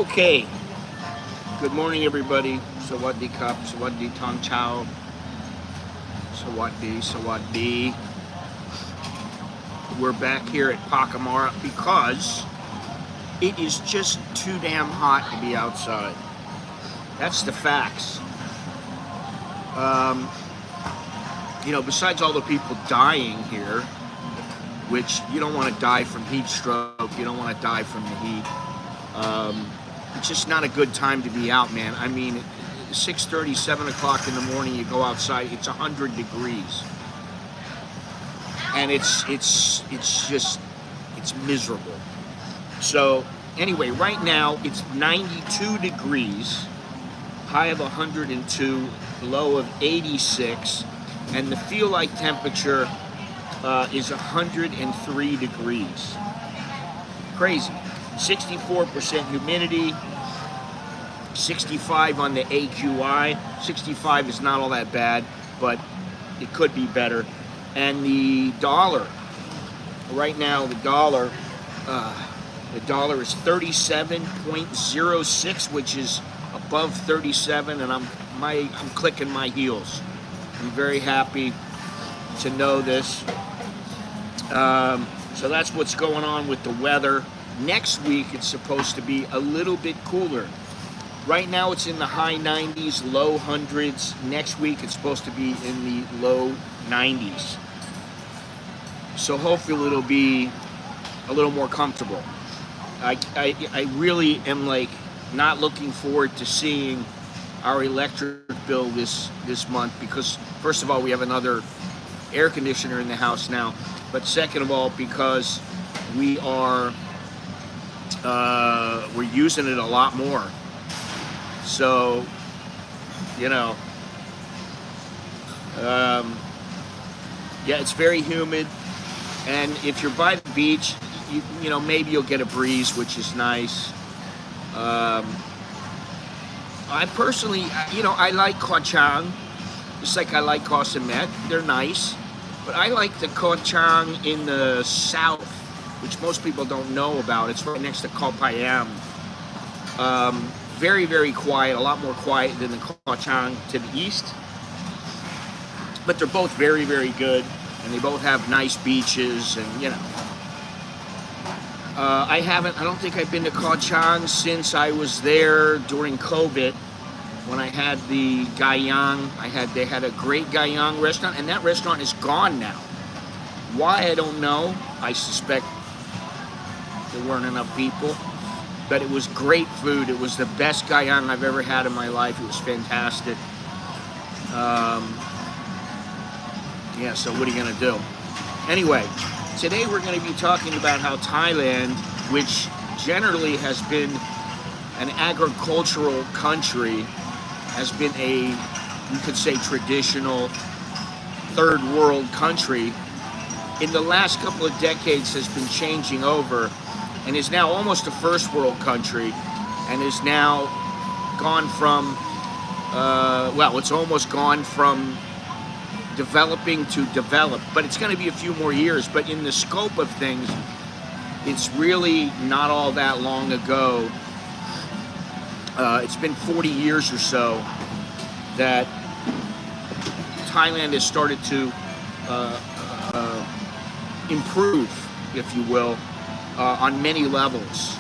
Okay, good morning everybody. Sawadee Cup, Sawadee Tong Chow, Sawadee. We're back here at Pacamara because it is just too damn hot to be outside. That's the facts. Besides all the people dying here, which you don't want to die from heat stroke, you don't want to die from the heat. It's just not a good time to be out, man. I mean, 6:30, 7 o'clock in the morning, you go outside, it's 100 degrees. And it's miserable. So anyway, right now it's 92 degrees, high of 102, low of 86, and the feel like temperature is 103 degrees. Crazy. 64% humidity, 65 on the AQI. 65 is not all that bad, but it could be better. And the dollar, right now the dollar is 37.06, which is above 37, and I'm clicking my heels. I'm very happy to know this. So that's what's going on with the weather. Next week it's supposed to be a little bit cooler. Right now it's in the high 90s, low hundreds. Next week it's supposed to be in the low 90s. So hopefully it'll be a little more comfortable. I really am not looking forward to seeing our electric bill this month, because first of all we have another air conditioner in the house now, but second of all because we're using it a lot more. So, yeah, it's very humid, and if you're by the beach, maybe you'll get a breeze, which is nice. I personally, I like kochang, just like I like kosamet. They're nice, but I like the kochang in the south, which most people don't know about. It's right next to Kopayam. Very, very quiet, a lot more quiet than the kochang to the east. But they're both very, very good, and they both have nice beaches, and I don't think I've been to Kochang since I was there during COVID, when I had the Gayang. They had a great Gayang restaurant, and that restaurant is gone now. Why, I don't know. I suspect there weren't enough people, but it was great food. It was the best Gayang I've ever had in my life. It was fantastic. So what are you gonna do? Anyway, today we're going to be talking about how Thailand, which generally has been an agricultural country, has been you could say, traditional third world country, in the last couple of decades has been changing over and is now almost a first world country, and is now gone from, it's almost gone from developing to develop, but it's going to be a few more years. But in the scope of things, it's really not all that long ago. It's been 40 years or so that Thailand has started to improve, if you will, on many levels.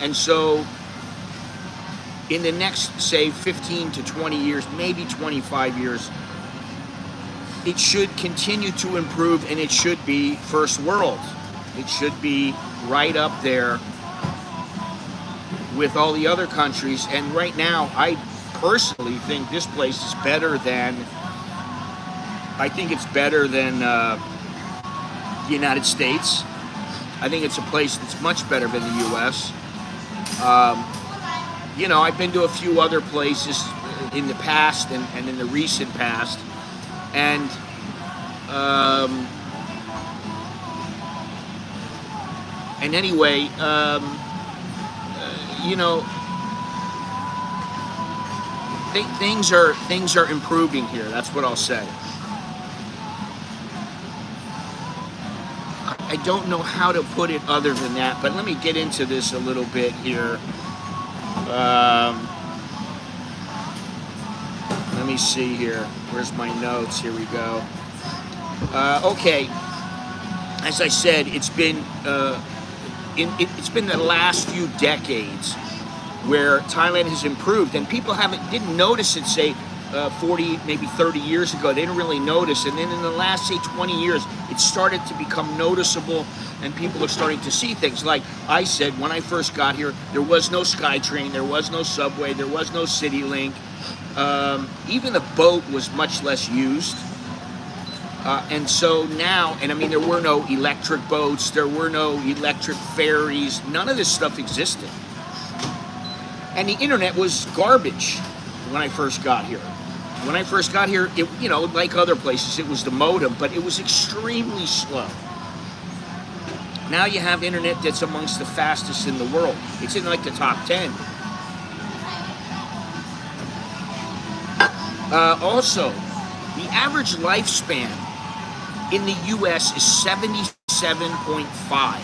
And so in the next, say, 15 to 20 years, maybe 25 years, it should continue to improve, and it should be first world. It should be right up there with all the other countries. And right now, I personally think this place is better than, the United States. I think it's a place that's much better than the U.S. I've been to a few other places in the past and in the recent past. And anyway, things are improving here. That's what I'll say. I don't know how to put it other than that, but let me get into this a little bit here. Um, let me see here. Where's my notes? Here we go. Okay. As I said, it's been the last few decades where Thailand has improved, and people didn't notice it, say, 40, maybe 30 years ago. They didn't really notice, and then in the last, say, 20 years, it started to become noticeable, and people are starting to see things. Like I said, when I first got here, there was no SkyTrain, there was no subway, there was no CityLink. Even the boat was much less used. And so now, and I mean, there were no electric boats, there were no electric ferries, none of this stuff existed. And the internet was garbage when I first got here. When I first got here, it, like other places, it was the modem, but it was extremely slow. Now you have internet that's amongst the fastest in the world. It's in like the top 10. Also, the average lifespan in the U.S. is 77.5.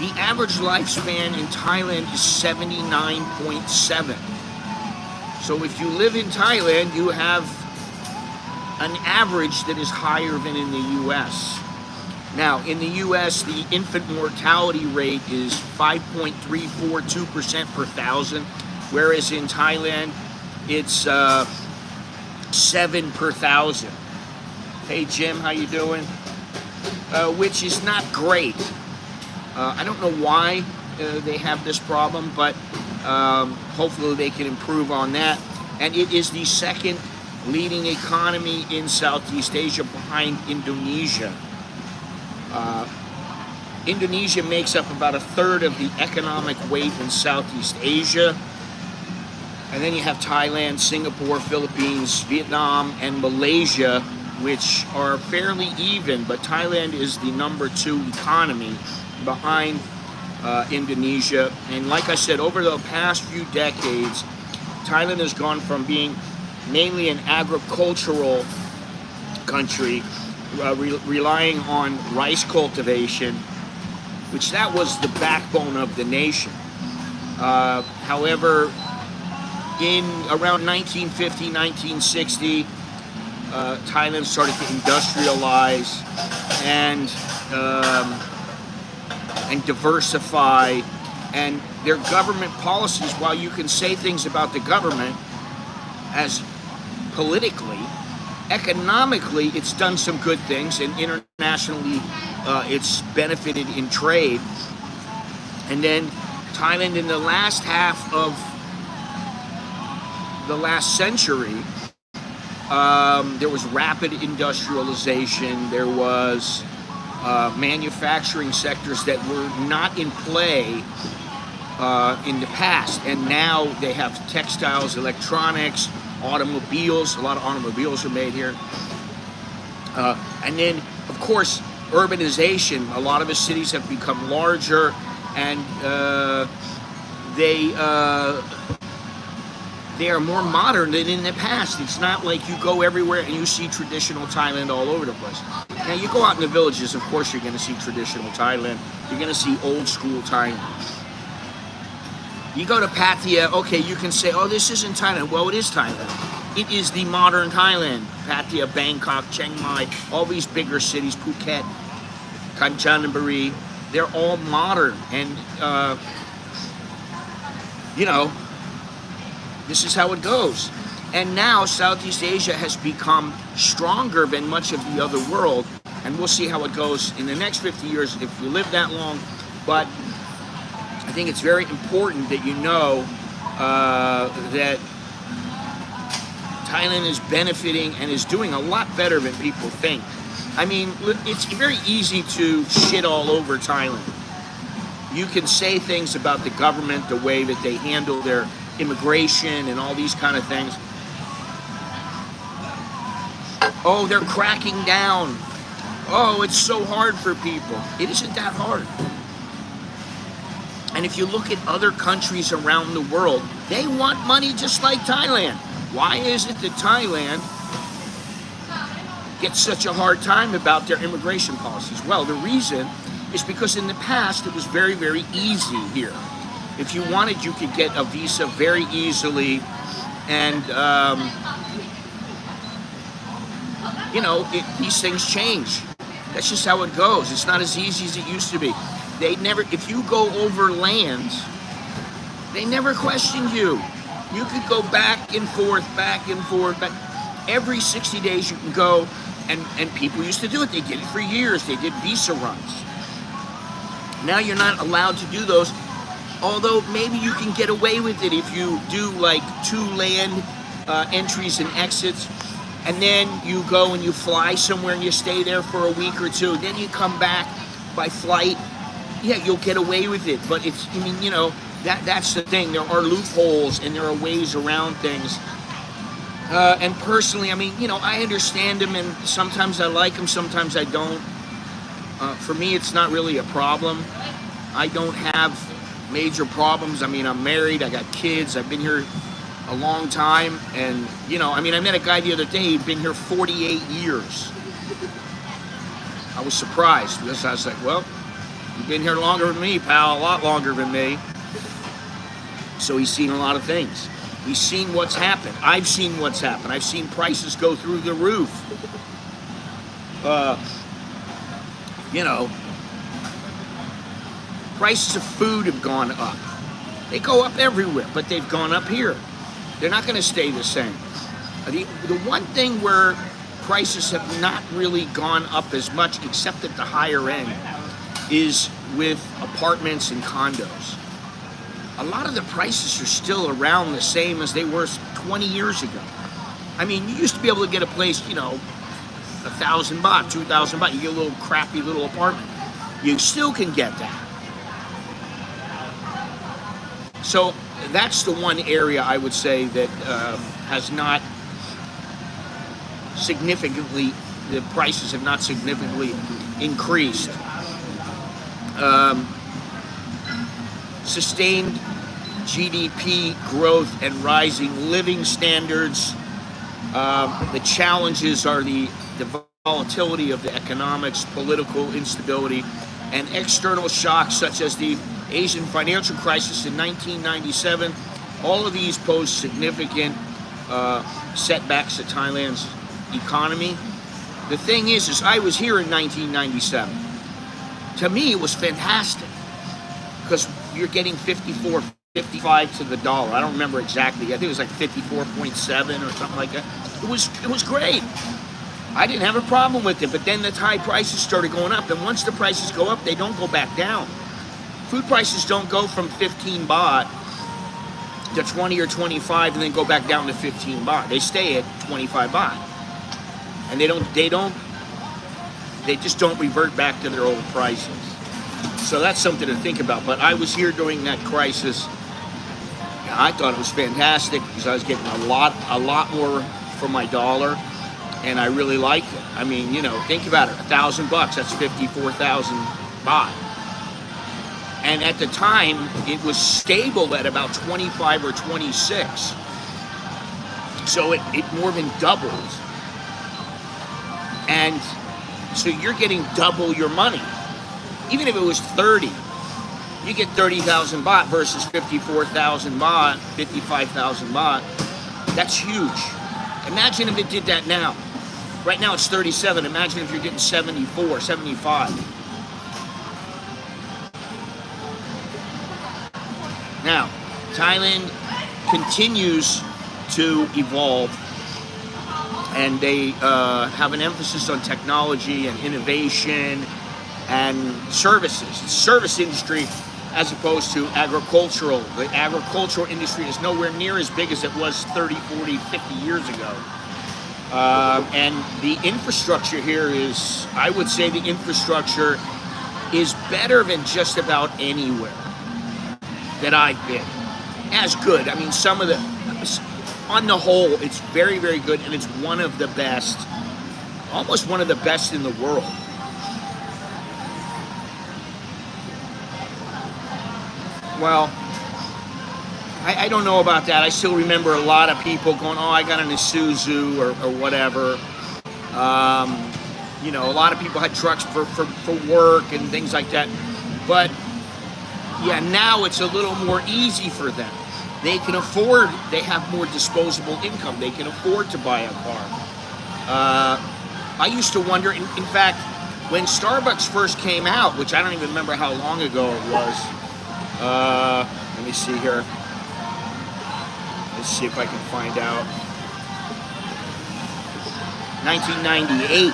The average lifespan in Thailand is 79.7. So if you live in Thailand, you have an average that is higher than in the U.S. Now, in the U.S., the infant mortality rate is 5.342% per thousand, whereas in Thailand, it's 7 per thousand. Hey Jim, how you doing? Which is not great. I don't know why they have this problem, but hopefully they can improve on that. And it is the second leading economy in Southeast Asia behind Indonesia. Indonesia makes up about a third of the economic weight in Southeast Asia. And then you have Thailand, Singapore, Philippines, Vietnam, and Malaysia, which are fairly even, but Thailand is the number 2 economy behind Indonesia. And like I said, over the past few decades, Thailand has gone from being mainly an agricultural country, relying on rice cultivation, which that was the backbone of the nation. However, in around 1950, 1960, Thailand started to industrialize and diversify, and their government policies, while you can say things about the government as politically, economically it's done some good things, and internationally it's benefited in trade. And then Thailand, in the last half of the last century, there was rapid industrialization. There was manufacturing sectors that were not in play in the past, and now they have textiles, electronics, automobiles. A lot of automobiles are made here. And then, of course, urbanization. A lot of the cities have become larger, and they are more modern than in the past. It's not like you go everywhere and you see traditional Thailand all over the place. Now, you go out in the villages, of course you're going to see traditional Thailand. You're going to see old school Thailand. You go to Pattaya, okay, you can say, oh, this isn't Thailand. Well, it is Thailand. It is the modern Thailand. Pattaya, Bangkok, Chiang Mai, all these bigger cities, Phuket, Kanchanaburi, they're all modern. And, this is how it goes. And now Southeast Asia has become stronger than much of the other world, and we'll see how it goes in the next 50 years if you live that long. But I think it's very important that you know that Thailand is benefiting and is doing a lot better than people think. I mean, it's very easy to shit all over Thailand. You can say things about the government, the way that they handle their immigration and all these kind of things. Oh, they're cracking down. Oh, it's so hard for people. It isn't that hard. And if you look at other countries around the world, they want money just like Thailand. Why is it that Thailand gets such a hard time about their immigration policies? Well, the reason is because in the past it was very, very easy here. If you wanted, you could get a visa very easily, and these things change. That's just how it goes. It's not as easy as it used to be. They never, if you go over land, they never questioned you. You could go back and forth, back and forth. Every 60 days you can go, and people used to do it. They did it for years. They did visa runs. Now you're not allowed to do those, although maybe you can get away with it if you do like 2 land entries and exits, and then you go and you fly somewhere and you stay there for a week or 2. Then you come back by flight. Yeah, you'll get away with it. But it's, that's the thing. There are loopholes and there are ways around things. And personally, I understand them, and sometimes I like them, sometimes I don't. For me, it's not really a problem. I don't have major problems. I'm married, I got kids, I've been here a long time, and I met a guy the other day. He'd been here 48 years. I was surprised because I was like, well, you've been here longer than me, pal, a lot longer than me. So he's seen a lot of things. He's seen what's happened. I've seen what's happened. I've seen prices go through the roof. Prices of food have gone up. They go up everywhere, but they've gone up here. They're not going to stay the same. The one thing where prices have not really gone up as much, except at the higher end, is with apartments and condos. A lot of the prices are still around the same as they were 20 years ago. You used to be able to get a place, 1,000 baht, 2,000 baht. You get a little crappy little apartment. You still can get that. So that's the one area I would say that has not significantly, the prices have not significantly increased. Sustained GDP growth and rising living standards. The challenges are the volatility of the economics, political instability, and external shocks such as the Asian financial crisis in 1997. All of these pose significant setbacks to Thailand's economy. The thing is I was here in 1997. To me, it was fantastic because you're getting 55 to the dollar. I don't remember exactly. I think it was like 54.7 or something like that. It was great. I didn't have a problem with it, but then the Thai prices started going up, and once the prices go up, they don't go back down. Food prices don't go from 15 baht to 20 or 25 and then go back down to 15 baht. They stay at 25 baht. And they just don't revert back to their old prices. So that's something to think about. But I was here during that crisis. And I thought it was fantastic because I was getting a lot more for my dollar, and I really liked it. Think about it. 1,000 bucks, that's 54,000 baht. And at the time, it was stable at about 25 or 26. So it more than doubled. And so you're getting double your money. Even if it was 30, you get 30,000 baht versus 54,000 baht, 55,000 baht. That's huge. Imagine if it did that now. Right now it's 37. Imagine if you're getting 74, 75. Now, Thailand continues to evolve, and they have an emphasis on technology and innovation and services. It's service industry as opposed to agricultural. The agricultural industry is nowhere near as big as it was 30, 40, 50 years ago. And the infrastructure here is, I would say the infrastructure is better than just about anywhere that I've been. As good. Some of the, on the whole, it's very, very good, and it's one of the best, almost one of the best in the world. Well, I don't know about that. I still remember a lot of people going, oh, I got an Isuzu or whatever. A lot of people had trucks for work and things like that. But, Yeah, now it's a little more easy for them. They can afford, they have more disposable income. They can afford to buy a car. I used to wonder, in fact, when Starbucks first came out, which I don't even remember how long ago it was. Let me see here. Let's see if I can find out. 1998.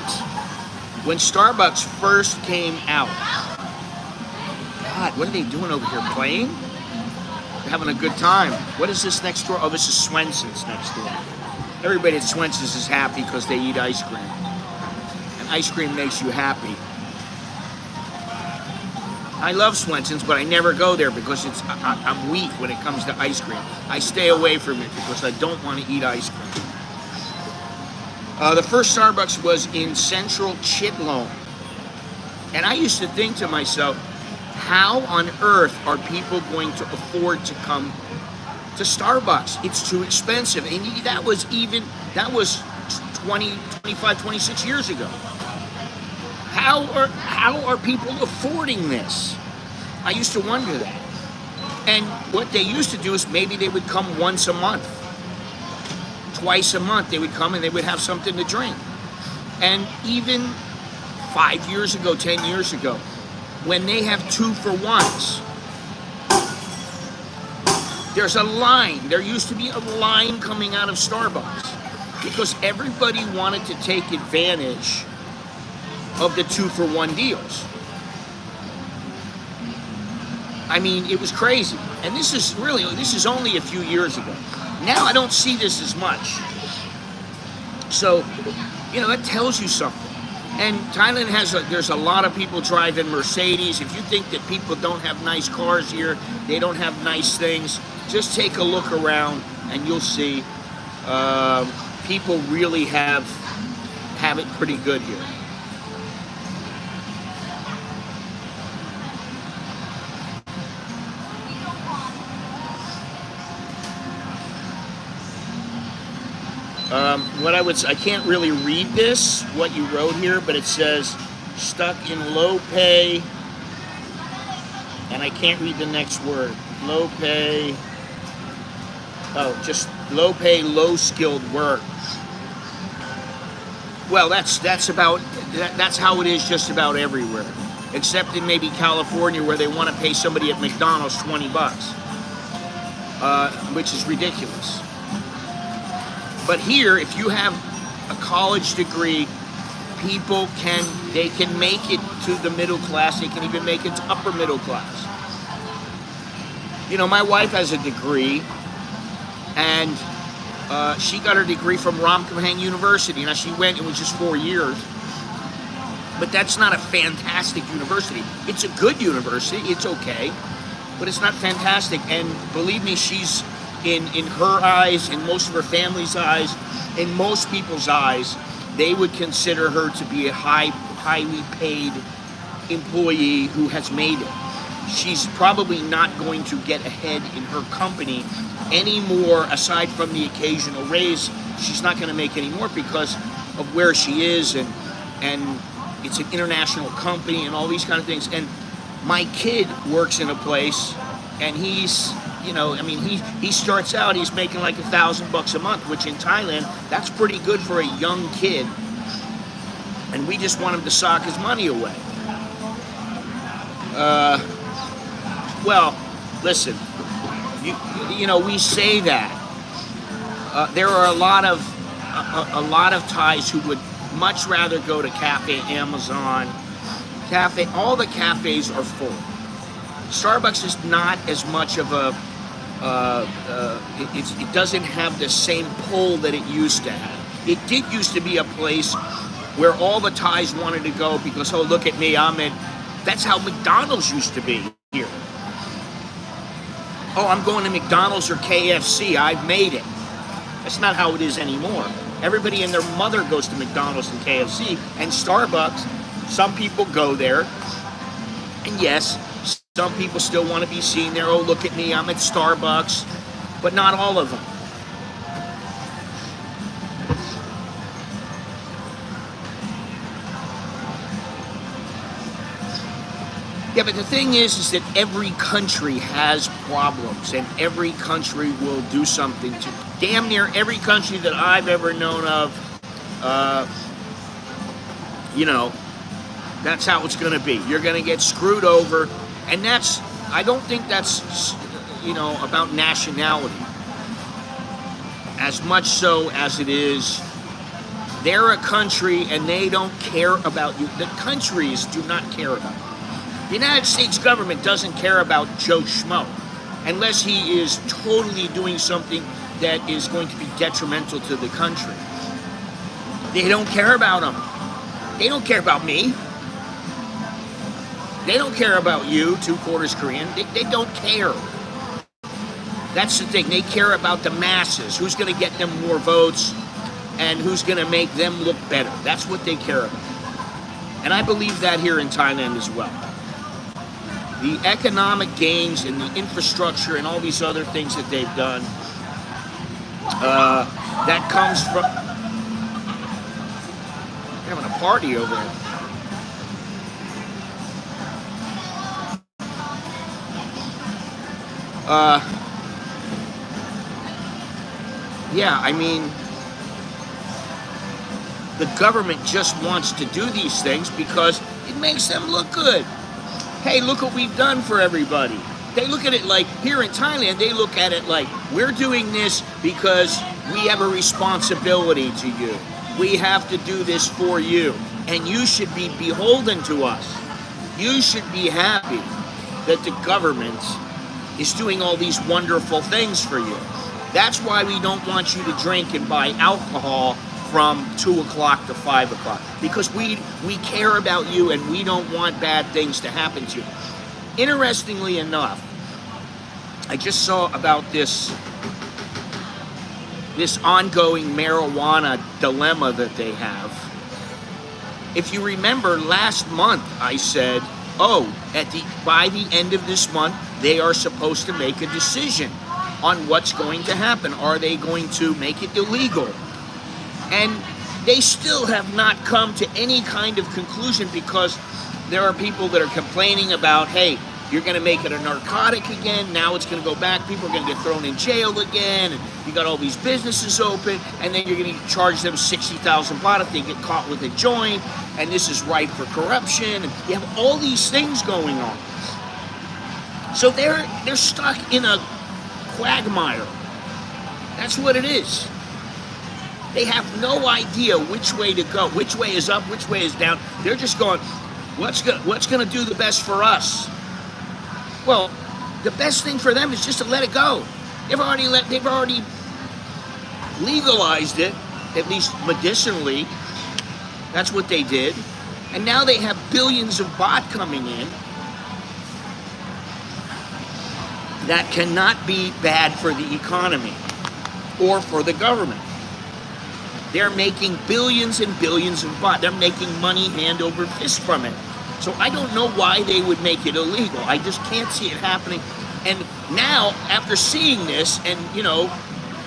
When Starbucks first came out. God, what are they doing over here? Playing? They're having a good time. What is this next door? Oh, this is Swenson's next door. Everybody at Swenson's is happy because they eat ice cream. And ice cream makes you happy. I love Swenson's, but I never go there because I'm weak when it comes to ice cream. I stay away from it because I don't want to eat ice cream. The first Starbucks was in Central Chitlone. And I used to think to myself, how on earth are people going to afford to come to Starbucks? It's too expensive. And that was 20, 25, 26 years ago. How are people affording this? I used to wonder that. And what they used to do is maybe they would come once a month. Twice a month they would come and they would have something to drink. And even 5 years ago, 10 years ago, when they have 2-for-1s, there's a line. There used to be a line coming out of Starbucks because everybody wanted to take advantage of the 2-for-1 deals. I mean, it was crazy. And this is only a few years ago. Now I don't see this as much. So, that tells you something. And Thailand there's a lot of people driving Mercedes. If you think that people don't have nice cars here, they don't have nice things, just take a look around and you'll see people really have it pretty good here. I can't really read this, what you wrote here, but it says, stuck in low pay, and I can't read the next word. Low pay, just low pay, low skilled work. Well, that's how it is just about everywhere, except in maybe California where they want to pay somebody at McDonald's $20, which is ridiculous. But here, if you have a college degree, people can make it to the middle class. They can even make it to upper middle class. My wife has a degree, and she got her degree from Ramkhamhaeng University. Now, she went, it was just 4 years. But that's not a fantastic university. It's a good university. It's okay. But it's not fantastic. And believe me, she's... In her eyes, in most of her family's eyes, in most people's eyes, they would consider her to be a highly paid employee who has made it. She's probably not going to get ahead in her company anymore, aside from the occasional raise. She's not going to make any more because of where she is, and it's an international company and all these kind of things. And my kid works in a place, and he's... he starts out, he's making like $1,000 a month, which in Thailand, that's pretty good for a young kid. And we just want him to sock his money away. Well, listen, we say that. There are a lot of Thais who would much rather go to Cafe Amazon. All the cafes are full. Starbucks is not as much of a it doesn't have the same pull that it used to have. It did used to be a place where all the Thais wanted to go because, oh, look at me, that's how McDonald's used to be here. Oh, I'm going to McDonald's or KFC, I've made it. That's not how it is anymore. Everybody and their mother goes to McDonald's and KFC, and Starbucks, some people go there, and yes, some people still want to be seen there. Oh, look at me, I'm at Starbucks. But not all of them. Yeah, but the thing is that every country has problems, and every country will do something to. Damn near every country that I've ever known of, you know, that's how it's going to be. You're going to get screwed over, and that's. I don't think that's, about nationality as much so as it is. They're a country, and they don't care about you. The countries do not care about you. The United States government doesn't care about Joe Schmo unless he is totally doing something that is going to be detrimental to the country. They don't care about him. They don't care about me. They don't care about you, 2/4 Korean. They don't care. That's the thing. They care about the masses. Who's going to get them more votes and who's going to make them look better. That's what they care about. And I believe that here in Thailand as well. The economic gains and the infrastructure and all these other things that they've done, that comes from having a party over there. Yeah, I mean, the government just wants to do these things because it makes them look good. Hey, look what we've done for everybody. They look at it like, here in Thailand, they look at it like, we're doing this because we have a responsibility to you. We have to do this for you. And you should be beholden to us. You should be happy that the government is doing all these wonderful things for you. That's why we don't want you to drink and buy alcohol from 2 o'clock to 5 o'clock, because we care about you and we don't want bad things to happen to you. Interestingly enough, I just saw about this ongoing marijuana dilemma that they have. If you remember last month, I said, by the end of this month, they are supposed to make a decision on what's going to happen. Are they going to make it illegal? And they still have not come to any kind of conclusion, because there are people that are complaining about, hey, you're going to make it a narcotic again. Now it's going to go back. People are going to get thrown in jail again. And you got all these businesses open. And then you're going to charge them 60,000 baht if they get caught with a joint. And this is ripe for corruption. And you have all these things going on. So they're stuck in a quagmire. That's what it is. They have no idea which way to go, which way is up, which way is down. They're just going, what's going to do the best for us? Well, the best thing for them is just to let it go. They've already legalized it, at least medicinally. That's what they did. And now they have billions of baht coming in that cannot be bad for the economy or for the government. They're making billions and billions of baht. They're making money hand over fist from it. So I don't know why they would make it illegal. I just can't see it happening. And now, after seeing this, and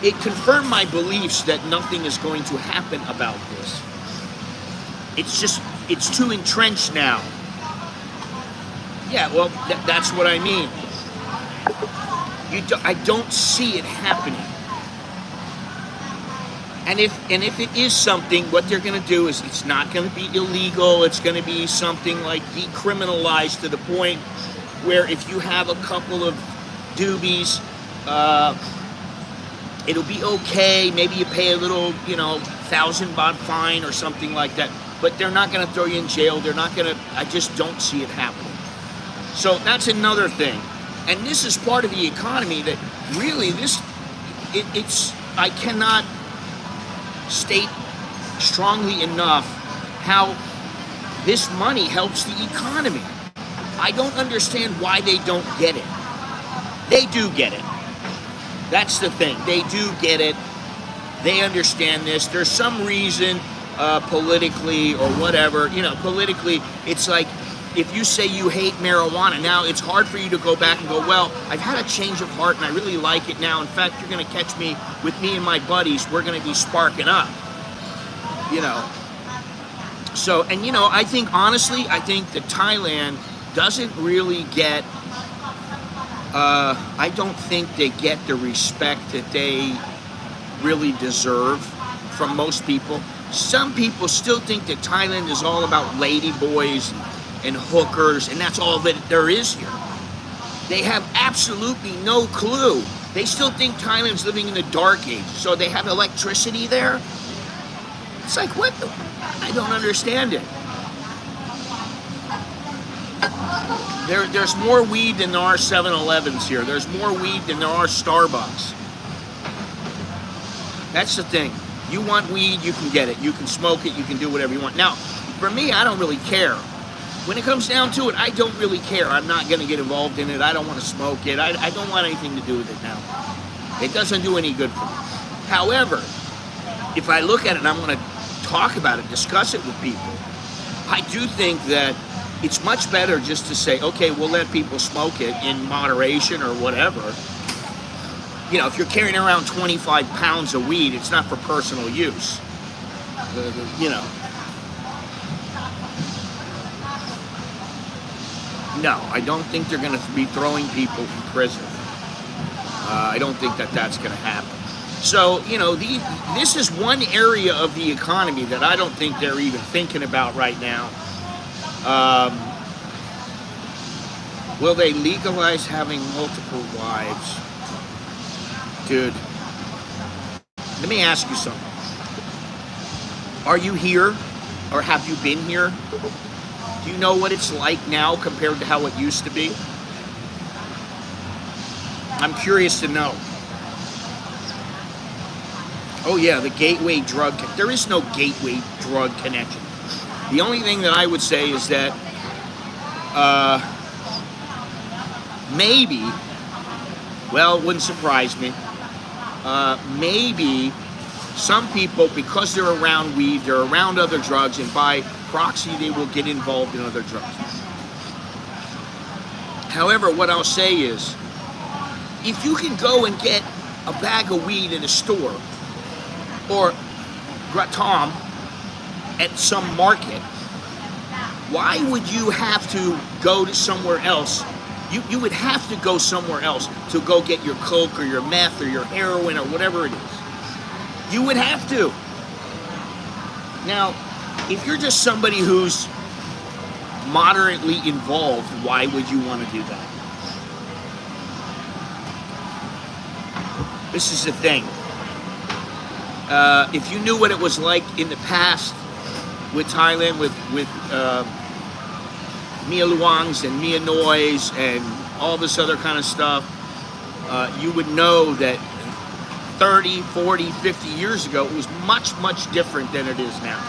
it confirmed my beliefs that nothing is going to happen about this. It's too entrenched now. Yeah, well, that's what I mean. I don't see it happening. And if it is something, what they're going to do is it's not going to be illegal. It's going to be something like decriminalized to the point where if you have a couple of doobies, it'll be okay. Maybe you pay a little, 1,000 baht fine or something like that. But they're not going to throw you in jail. They're not going to. I just don't see it happening. So that's another thing. And this is part of the economy that really I cannot state strongly enough how this money helps the economy. I don't understand why they don't get it. They do get it. That's the thing. They do get it. They understand this. There's some reason politically or whatever. Politically, it's like if you say you hate marijuana, now it's hard for you to go back and go, well, I've had a change of heart and I really like it now. In fact, you're going to catch me with me and my buddies. We're going to be sparking up, So, and I think, honestly, that Thailand doesn't really get, I don't think they get the respect that they really deserve from most people. Some people still think that Thailand is all about lady boys and hookers, and that's all that there is here. They have absolutely no clue. They still think Thailand's living in the dark age. So they have electricity there. It's like, what the? I don't understand it. There's more weed than there are 7-Elevens here. There's more weed than there are Starbucks. That's the thing. You want weed, you can get it. You can smoke it, you can do whatever you want. Now, for me, I don't really care. When it comes down to it, I don't really care. I'm not going to get involved in it. I don't want to smoke it. I don't want anything to do with it now. It doesn't do any good for me. However, if I look at it and I'm going to talk about it, discuss it with people, I do think that it's much better just to say, okay, we'll let people smoke it in moderation or whatever. You know, if you're carrying around 25 pounds of weed, it's not for personal use. You know. No, I don't think they're going to be throwing people in prison. I don't think that that's going to happen. So, you know, this is one area of the economy that I don't think they're even thinking about right now. Will they legalize having multiple wives? Dude, let me ask you something. Are you here, or have you been here? Do you know what it's like now compared to how it used to be? I'm curious to know. Oh yeah, the gateway drug. There is no gateway drug connection. The only thing that I would say is that maybe, well, it wouldn't surprise me. Maybe some people, because they're around weed, they're around other drugs, and by proxy, they will get involved in other drugs. However, what I'll say is, if you can go and get a bag of weed in a store, or gratam at some market, why would you have to go to somewhere else? You would have to go somewhere else to go get your coke or your meth or your heroin or whatever it is. You would have to. Now, if you're just somebody who's moderately involved, why would you want to do that? This is the thing. If you knew what it was like in the past with Thailand, with Mia Luangs and Mia Noys and all this other kind of stuff, you would know that 30, 40, 50 years ago, it was much, much different than it is now.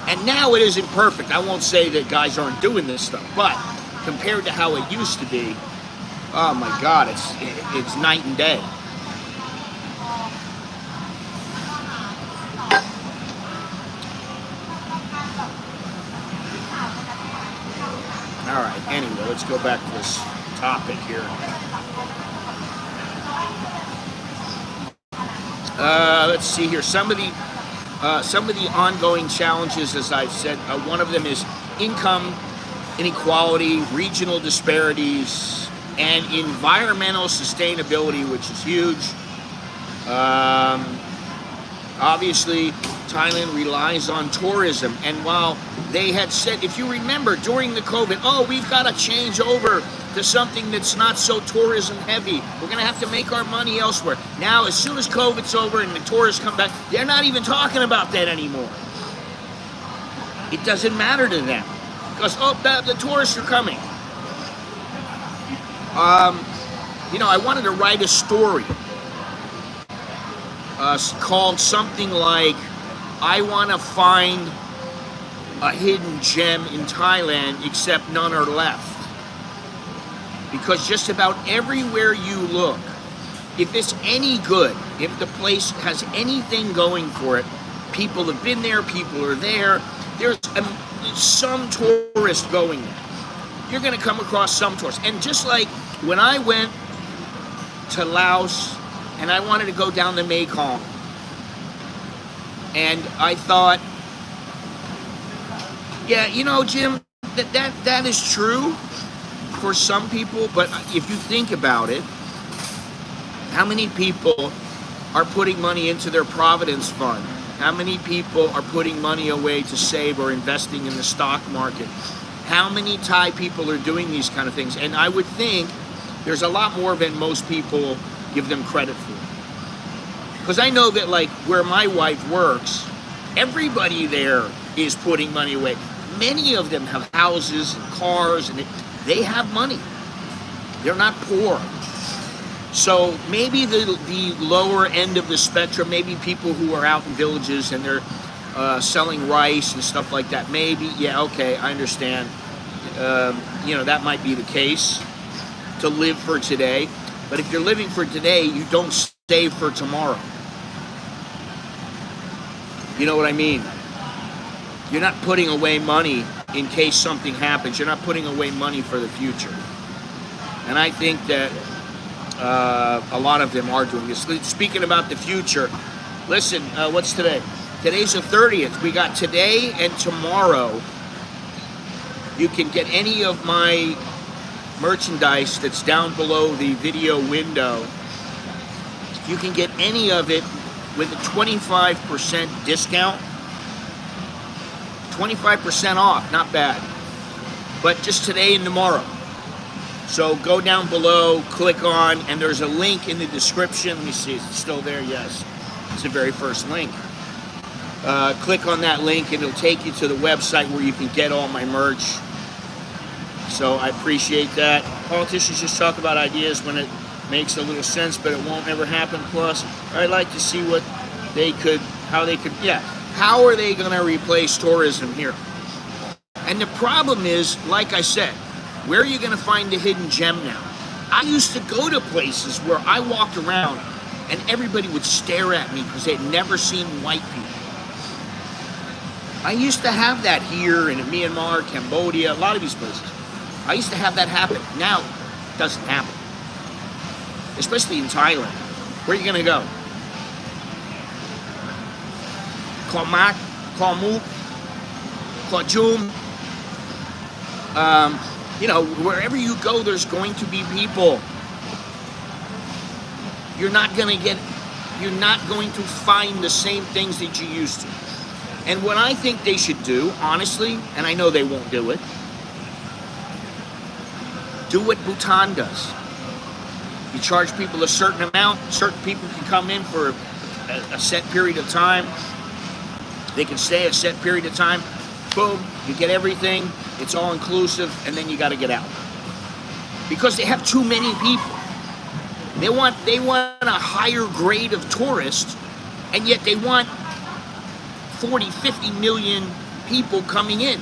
And now it isn't perfect. I won't say that guys aren't doing this stuff, but compared to how it used to be, oh my God, it's night and day. All right, anyway, let's go back to this topic here. Let's see here. Some of the ongoing challenges, as I've said, one of them is income inequality, regional disparities, and environmental sustainability, which is huge. Obviously, Thailand relies on tourism, and while they had said, if you remember, during the COVID, oh, we've got to change over to something that's not so tourism heavy. We're going to have to make our money elsewhere. Now, as soon as COVID's over and the tourists come back, they're not even talking about that anymore. It doesn't matter to them because, oh, the tourists are coming. You know, I wanted to write a story called something like, I want to find a hidden gem in Thailand, except none are left. Because just about everywhere you look, if it's any good, if the place has anything going for it, people have been there, people are there, there's some tourist going there. You're going to come across some tourists. And just like when I went to Laos and I wanted to go down the Mekong, and I thought, yeah, you know, Jim, that is true, for some people, but if you think about it, how many people are putting money into their Providence Fund? How many people are putting money away to save or investing in the stock market? How many Thai people are doing these kind of things? And I would think there's a lot more than most people give them credit for. Because I know that, like, where my wife works, everybody there is putting money away. Many of them have houses and cars, and they have money. They're not poor. So maybe the lower end of the spectrum, maybe people who are out in villages and they're selling rice and stuff like that, maybe, yeah, okay, I understand. That might be the case, to live for today. But if you're living for today, you don't save for tomorrow. You know what I mean? You're not putting away money in case something happens. You're not putting away money for the future. And I think that a lot of them are doing this. Speaking about the future, listen, what's today? Today's the 30th. We got today and tomorrow. You can get any of my merchandise that's down below the video window. You can get any of it with a 25% discount. 25% off, not bad. But just today and tomorrow. So go down below, click on, and there's a link in the description. Let me see, is it still there? Yes. It's the very first link. Click on that link and it'll take you to the website where you can get all my merch. So I appreciate that. Politicians just talk about ideas when it makes a little sense, but it won't ever happen. Plus, I'd like to see how are they going to replace tourism here? And the problem is, like I said, where are you going to find the hidden gem now? I used to go to places where I walked around and everybody would stare at me because they'd never seen white people. I used to have that here in Myanmar, Cambodia, a lot of these places. I used to have that happen. Now, it doesn't happen. Especially in Thailand. Where are you going to go? Khao Mat, Khao Muk, Khao Jum. Wherever you go, there's going to be people. You're not going to find the same things that you used to. And what I think they should do, honestly, and I know they won't do it, do what Bhutan does. You charge people a certain amount, certain people can come in for a set period of time. They can stay a set period of time. Boom, you get everything, it's all inclusive, and then you got to get out. Because they have too many people. They want a higher grade of tourists, and yet they want 40, 50 million people coming in.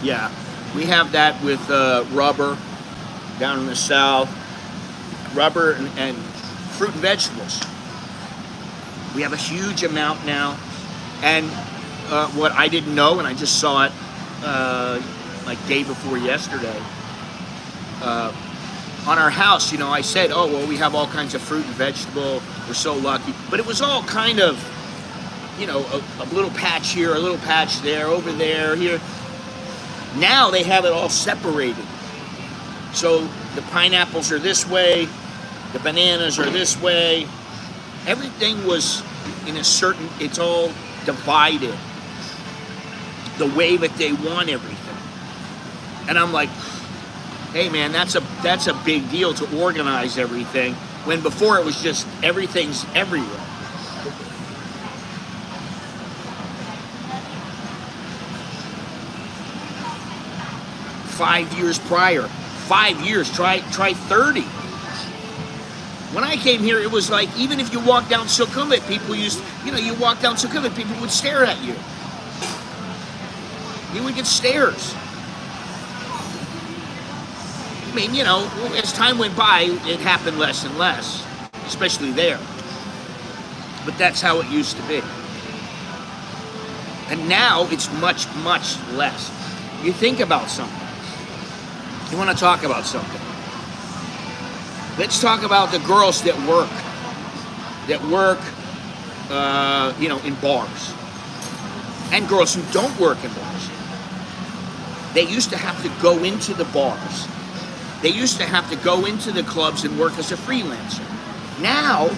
Yeah, we have that with rubber down in the south. Rubber and fruit and vegetables. We have a huge amount now. And what I didn't know, and I just saw it like day before yesterday, on our house, I said, oh, well, we have all kinds of fruit and vegetable. We're so lucky. But it was all kind of, a little patch here, a little patch there, over there, here. Now they have it all separated. So the pineapples are this way, the bananas are this way. Everything was it's all divided the way that they want everything. And I'm like, hey man, that's a big deal to organize everything, when before it was just everything's everywhere. Five years prior, try 30. When I came here, it was like, even if you walk down Sukhumvit, you walk down Sukhumvit, people would stare at you. You would get stares. I mean, as time went by, it happened less and less, especially there. But that's how it used to be. And now it's much, much less. You think about something. You want to talk about something. Let's talk about the girls that work in bars, and girls who don't work in bars. They used to have to go into the bars. They used to have to go into the clubs and work as a freelancer. Now,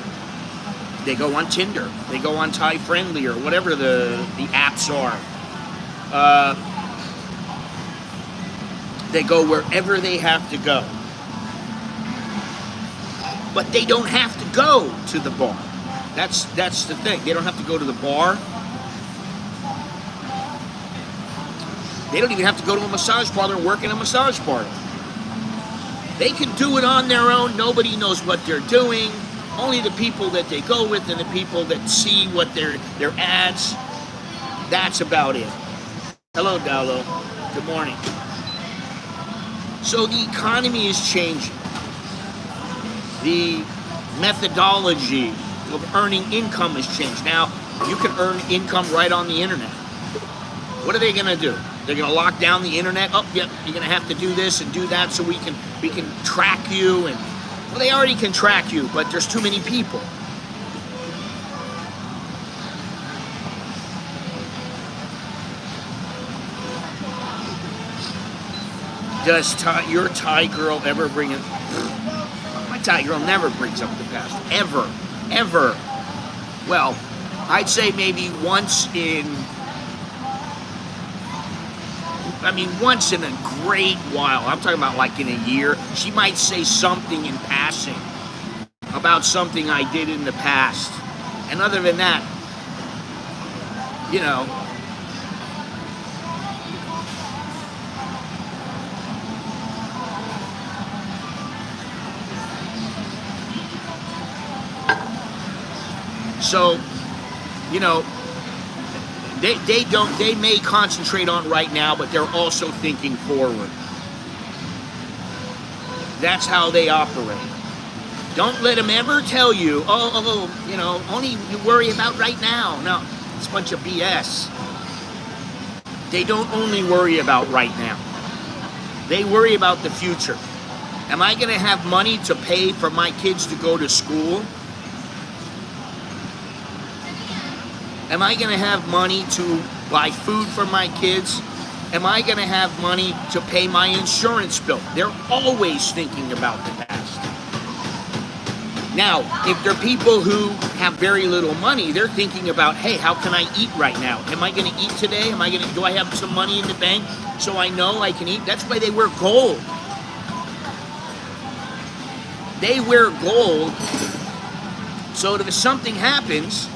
they go on Tinder. They go on Thai Friendly or whatever the apps are. They go wherever they have to go. But they don't have to go to the bar. That's the thing. They don't have to go to the bar. They don't even have to go to a massage parlor and work in a massage parlor. They can do it on their own. Nobody knows what they're doing. Only the people that they go with and the people that see what their ads. That's about it. Hello, Dalo. Good morning. So the economy is changing. The methodology of earning income has changed. Now, you can earn income right on the internet. What are they going to do? They're going to lock down the internet. Oh, yep, you're going to have to do this and do that so we can track you. And well, they already can track you, but there's too many people. Does your Thai girl ever bring it? My Thai girl never brings up the past. Ever. Ever. Well, I'd say maybe once in a great while. I'm talking about like in a year. She might say something in passing about something I did in the past. And other than that, so, they may concentrate on right now, but they're also thinking forward. That's how they operate. Don't let them ever tell you, only you worry about right now. No, it's a bunch of BS. They don't only worry about right now. They worry about the future. Am I going to have money to pay for my kids to go to school? Am I going to have money to buy food for my kids? Am I going to have money to pay my insurance bill? They're always thinking about the past. Now, if they're people who have very little money, they're thinking about, hey, how can I eat right now? Am I going to eat today? Do I have some money in the bank so I know I can eat? That's why they wear gold. They wear gold so that if something happens,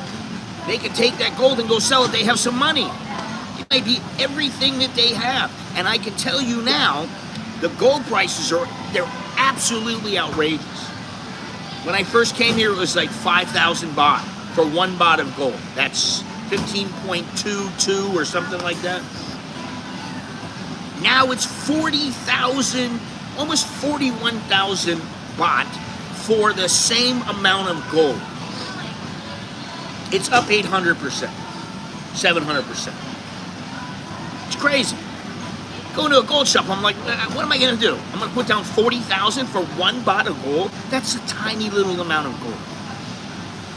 they can take that gold and go sell it. They have some money. It may be everything that they have. And I can tell you now, the gold prices they're absolutely outrageous. When I first came here, it was like 5,000 baht for 1 baht of gold. That's 15.22 or something like that. Now it's 40,000, almost 41,000 baht for the same amount of gold. It's up 800%, 700%. It's crazy. Go to a gold shop, I'm like, what am I going to do? I'm going to put down 40,000 for 1 baht of gold? That's a tiny little amount of gold.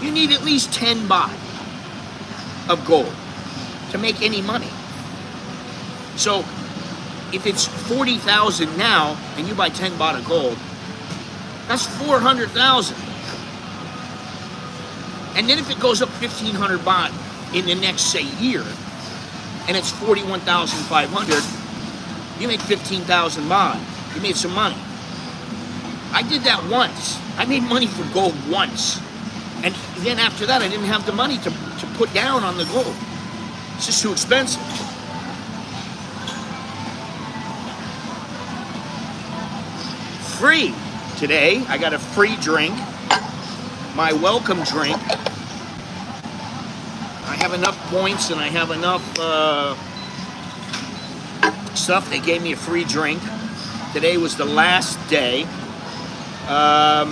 You need at least 10 baht of gold to make any money. So if it's 40,000 now and you buy 10 baht of gold, that's 400,000. And then if it goes up 1,500 baht in the next, say, year, and it's 41,500, you make 15,000 baht. You made some money. I did that once. I made money from gold once. And then after that, I didn't have the money to put down on the gold. It's just too expensive. Free. Today, I got a free drink. My welcome drink. I have enough points and I have enough stuff. They gave me a free drink. Today was the last day. I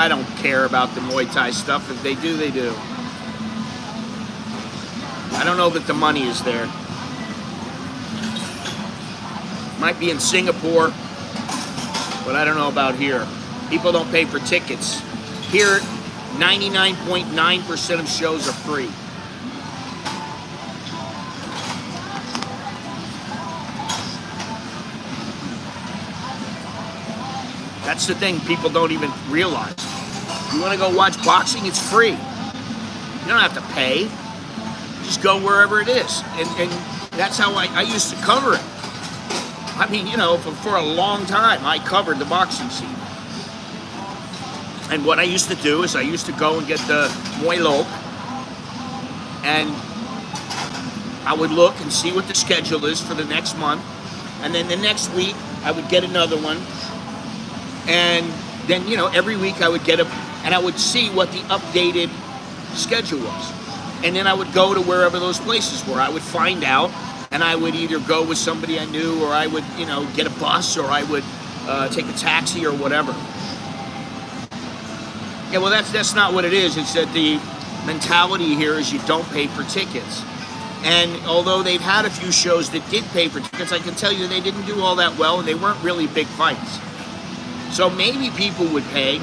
don't care about the Muay Thai stuff. If they do, they do. I don't know that the money is there. Might be in Singapore but I don't know about here. People don't pay for tickets. Here, 99.9% of shows are free. That's the thing people don't even realize. You want to go watch boxing, it's free. You don't have to pay. Just go wherever it is. And that's how I used to cover it. I mean, you know, for a long time, I covered the boxing scene. And what I used to do is I used to go and get the Muay Lok, and I would look and see what the schedule is for the next month. And then the next week, I would get another one. And then, you know, every week I would get and I would see what the updated schedule was. And then I would go to wherever those places were. I would find out, and I would either go with somebody I knew, or I would, you know, get a bus, or I would take a taxi or whatever. Yeah, well, that's not what it is. It's that the mentality here is you don't pay for tickets. And although they've had a few shows that did pay for tickets, I can tell you they didn't do all that well, and they weren't really big fights. So maybe people would pay,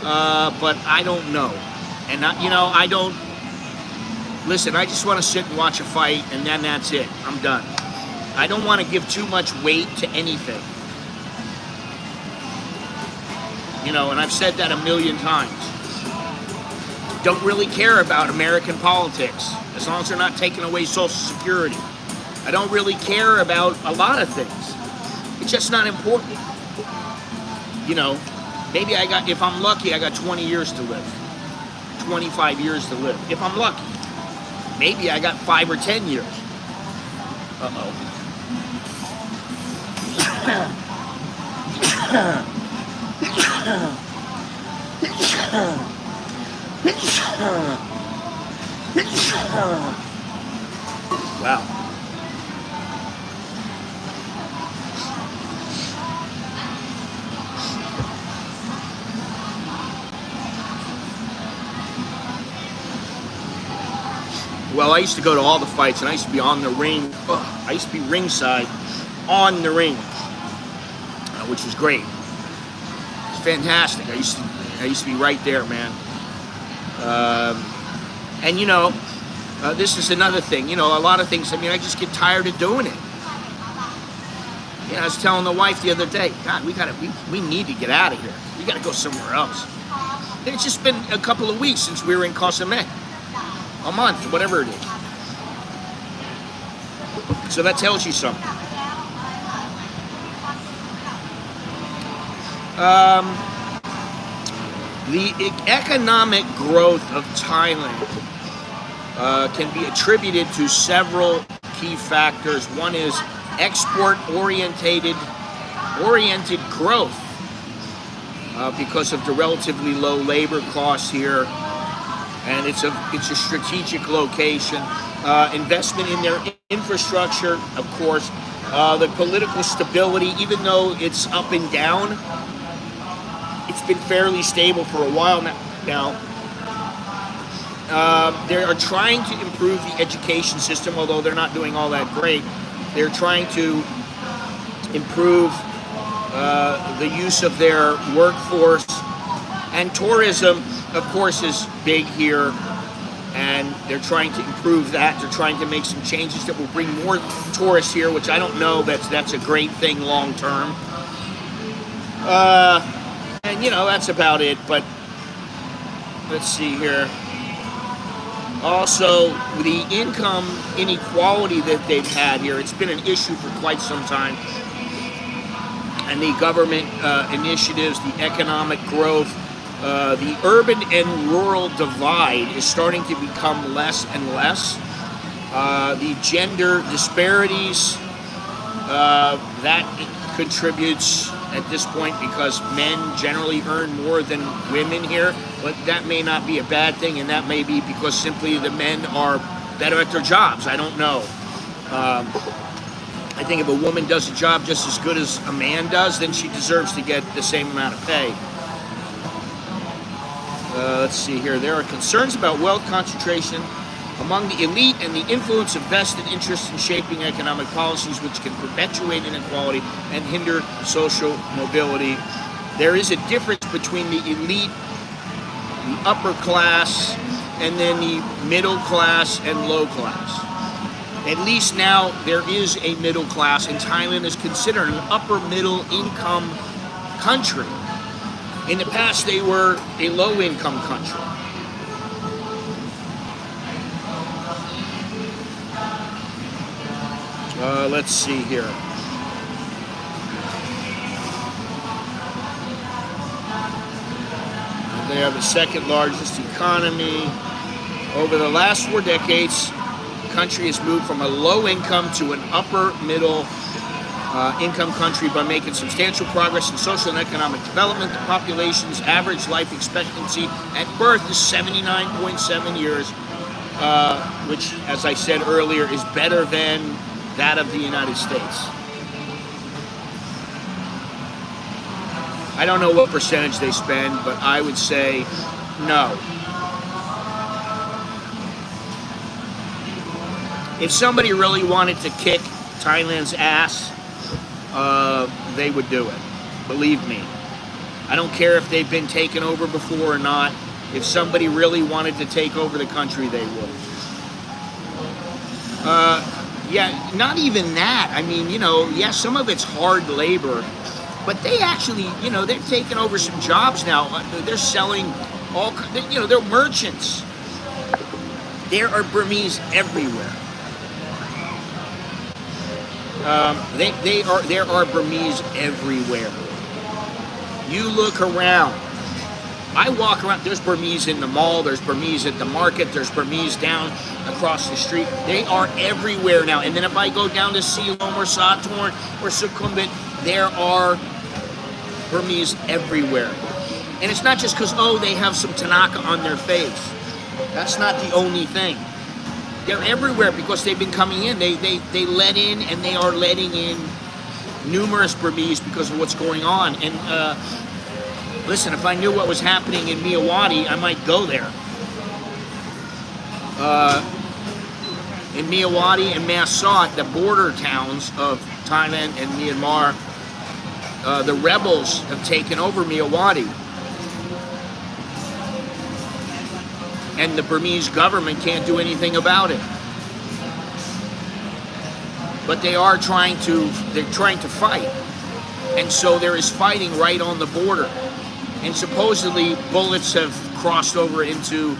but I don't know. And, you know, I don't... Listen, I just want to sit and watch a fight, and then that's it. I'm done. I don't want to give too much weight to anything. You know, and I've said that a million times. Don't really care about American politics, as long as they're not taking away Social Security. I don't really care about a lot of things. It's just not important. You know, maybe if I'm lucky, I got 20 years to live. 25 years to live, if I'm lucky. Maybe I got 5 or 10 years. Uh-oh. Wow. Well, I used to go to all the fights, and I used to be on the ring. I used to be ringside on the ring, which was great. It's fantastic. I used to be right there, man. And you know, this is another thing. You know, a lot of things. I mean, I just get tired of doing it. You know, I was telling the wife the other day, God, we need to get out of here. We got to go somewhere else. And it's just been a couple of weeks since we were in CASHAPP. A month, whatever it is. So that tells you something. The economic growth of Thailand can be attributed to several key factors. One is export-oriented growth because of the relatively low labor costs here. And it's a strategic location. Investment in their infrastructure, of course. The political stability, even though it's up and down, it's been fairly stable for a while now. They are trying to improve the education system, although they're not doing all that great. They're trying to improve the use of their workforce. And tourism, of course, is big here, and they're trying to improve that. They're trying to make some changes that will bring more tourists here, which I don't know that's a great thing long term. And, you know, that's about it. But let's see here. Also, the income inequality that they've had here, it's been an issue for quite some time. And the government initiatives, the economic growth, the urban and rural divide is starting to become less and less. The gender disparities, that contributes at this point because men generally earn more than women here, but that may not be a bad thing, and that may be because simply the men are better at their jobs. I don't know. I think if a woman does a job just as good as a man does, then she deserves to get the same amount of pay. Let's see here. There are concerns about wealth concentration among the elite and the influence of vested interests in shaping economic policies which can perpetuate inequality and hinder social mobility. There is a difference between the elite, the upper class, and then the middle class and low class. At least now there is a middle class, and Thailand is considered an upper middle income country. In the past, they were a low income country. Let's see here. They have the second largest economy. Over the last 4 decades, the country has moved from a low income to an upper middle income country by making substantial progress in social and economic development. The population's average life expectancy at birth is 79.7 years, which, as I said earlier, is better than that of the United States. I don't know what percentage they spend, but I would say no. If somebody really wanted to kick Thailand's ass, they would do it. Believe me. I don't care if they've been taken over before or not. If somebody really wanted to take over the country, they would. Yeah, not even that. I mean, yeah, some of it's hard labor, but they actually, they've taken over some jobs now. They're selling they're merchants. There are Burmese everywhere. There are Burmese everywhere. You look around. I walk around, there's Burmese in the mall, there's Burmese at the market, there's Burmese down across the street. They are everywhere now. And then if I go down to Siloam or Satorn or Sukhumvit, there are Burmese everywhere. And it's not just because, they have some Tanaka on their face. That's not the only thing. They're everywhere because they've been coming in. They let in, and they are letting in numerous Burmese because of what's going on. And listen, if I knew what was happening in Myawaddy, I might go there. In Myawaddy and Mae Sot, the border towns of Thailand and Myanmar, the rebels have taken over Myawaddy. And the Burmese government can't do anything about it. But they're trying to fight. And so there is fighting right on the border. And supposedly bullets have crossed over into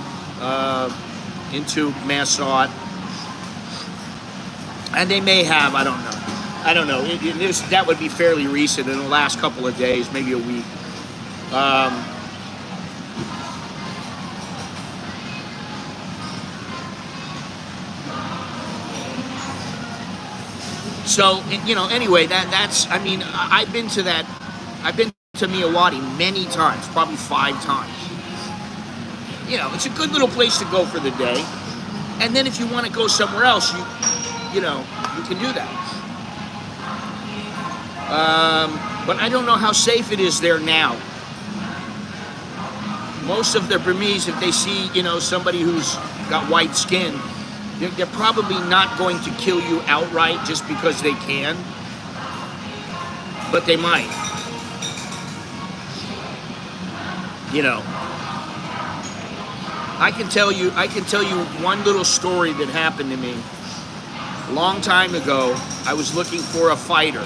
Mae Sot. And they may have, I don't know. That would be fairly recent, in the last couple of days, maybe a week. So, anyway, that's, I've been to Myawaddy many times, probably 5 times. It's a good little place to go for the day. And then if you want to go somewhere else, you can do that. But I don't know how safe it is there now. Most of the Burmese, if they see, somebody who's got white skin, they're probably not going to kill you outright just because they can, but they might. I can tell you one little story that happened to me. A long time ago, I was looking for a fighter.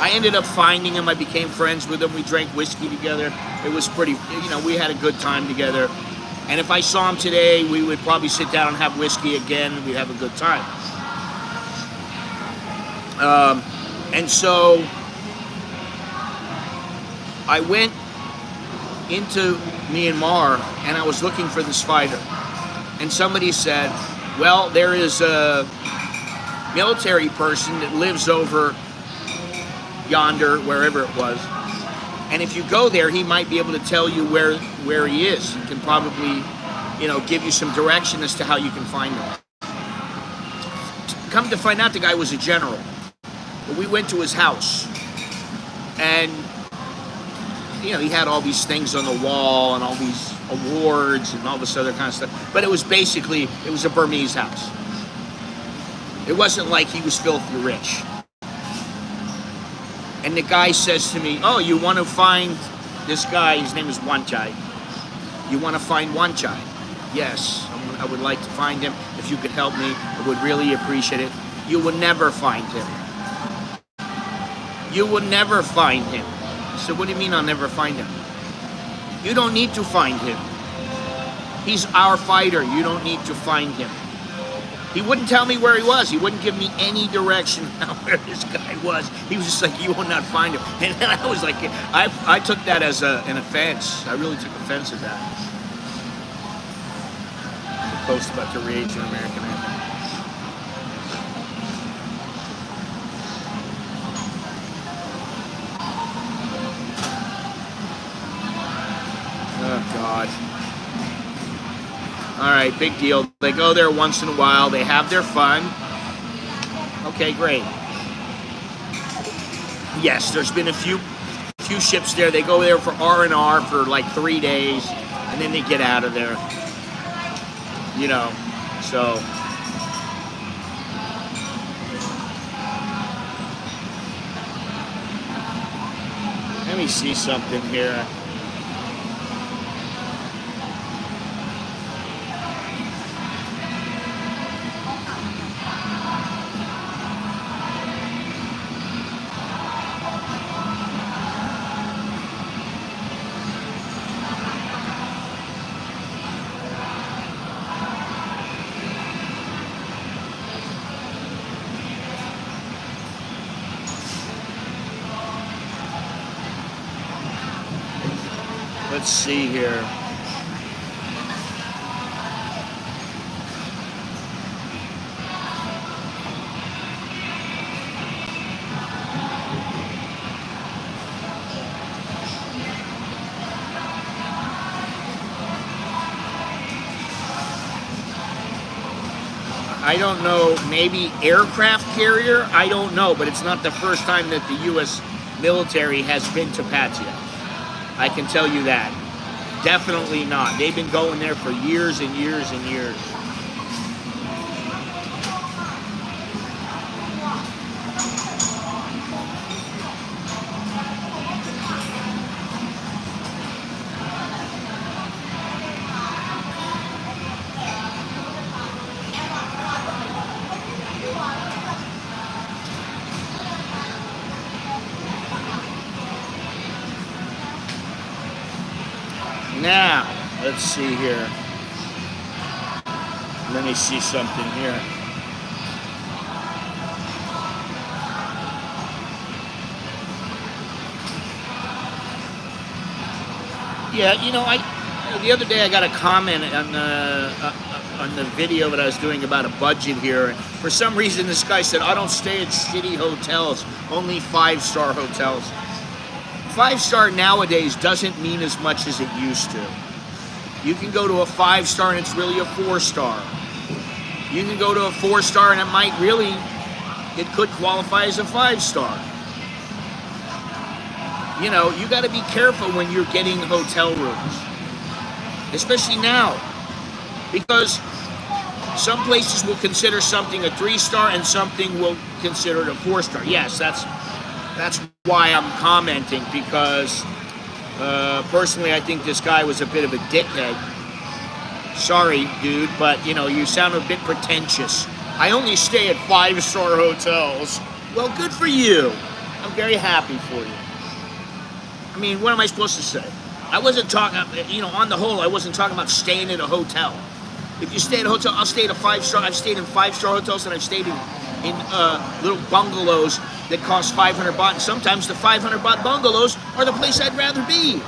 I ended up finding him. I became friends with him. We drank whiskey together. It was pretty, we had a good time together. And if I saw him today, we would probably sit down and have whiskey again, and we'd have a good time. And so I went into Myanmar, and I was looking for this fighter. And somebody said, well, there is a military person that lives over yonder, wherever it was. And if you go there, he might be able to tell you where he is. He can probably, give you some direction as to how you can find him. Come to find out, the guy was a general. But we went to his house. And he had all these things on the wall and all these awards and all this other kind of stuff. But it was basically, it was a Burmese house. It wasn't like he was filthy rich. And the guy says to me, oh, you want to find this guy, his name is Wanchai. You want to find Wanchai? Yes, I would like to find him. If you could help me, I would really appreciate it. You will never find him. You will never find him. I said, what do you mean I'll never find him? You don't need to find him. He's our fighter. You don't need to find him. He wouldn't tell me where he was. He wouldn't give me any direction on where this guy was. He was just like, you will not find him. And then I was like, I took that as an offense. I really took offense at that. The post about the Asian American anthem. Oh, God. All right, big deal. They go there once in a while. They have their fun. Okay, great. Yes, there's been a few ships there. They go there for R&R for like 3 days, and then they get out of there. So. Let me see something here. Let's see here. I don't know, maybe aircraft carrier? I don't know, but it's not the first time that the U.S. military has been to Pattaya. I can tell you that. Definitely not. They've been going there for years and years and years. Now, let's see here. Let me see something here. Yeah, the other day I got a comment on the video that I was doing about a budget here. And for some reason, this guy said, I don't stay at shitty hotels, only 5-star hotels. 5-star nowadays doesn't mean as much as it used to. You can go to a 5-star and it's really a 4-star. You can go to a 4-star and it could qualify as a 5-star. You got to be careful when you're getting hotel rooms, especially now, because some places will consider something a 3-star and something will consider it a 4-star. Yes, that's why I'm commenting, because personally I think this guy was a bit of a dickhead. Sorry, dude, but you sound a bit pretentious. I only stay at 5-star hotels. Well, good for you. I'm very happy for you. I mean, what am I supposed to say? I wasn't talking, on the whole, I wasn't talking about staying at a hotel. If you stay at a hotel, I'll stay at a 5-star. I've stayed in 5-star hotels, and I've stayed in little bungalows that cost 500 baht. And sometimes the 500 baht bungalows are the place I'd rather be.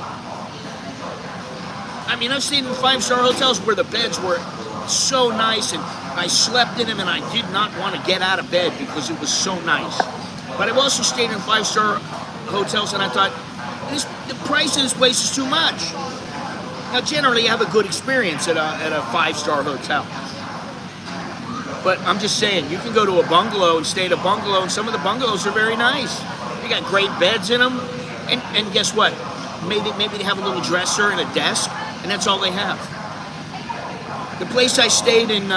I mean, I've stayed in 5-star hotels where the beds were so nice, and I slept in them, and I did not want to get out of bed because it was so nice. But I've also stayed in 5-star hotels, and I thought, the price of this place is too much. Now, generally, I have a good experience at a 5-star hotel. But I'm just saying, you can go to a bungalow and stay at a bungalow, and some of the bungalows are very nice. They got great beds in them, and guess what? maybe they have a little dresser and a desk, and that's all they have. The place I stayed in,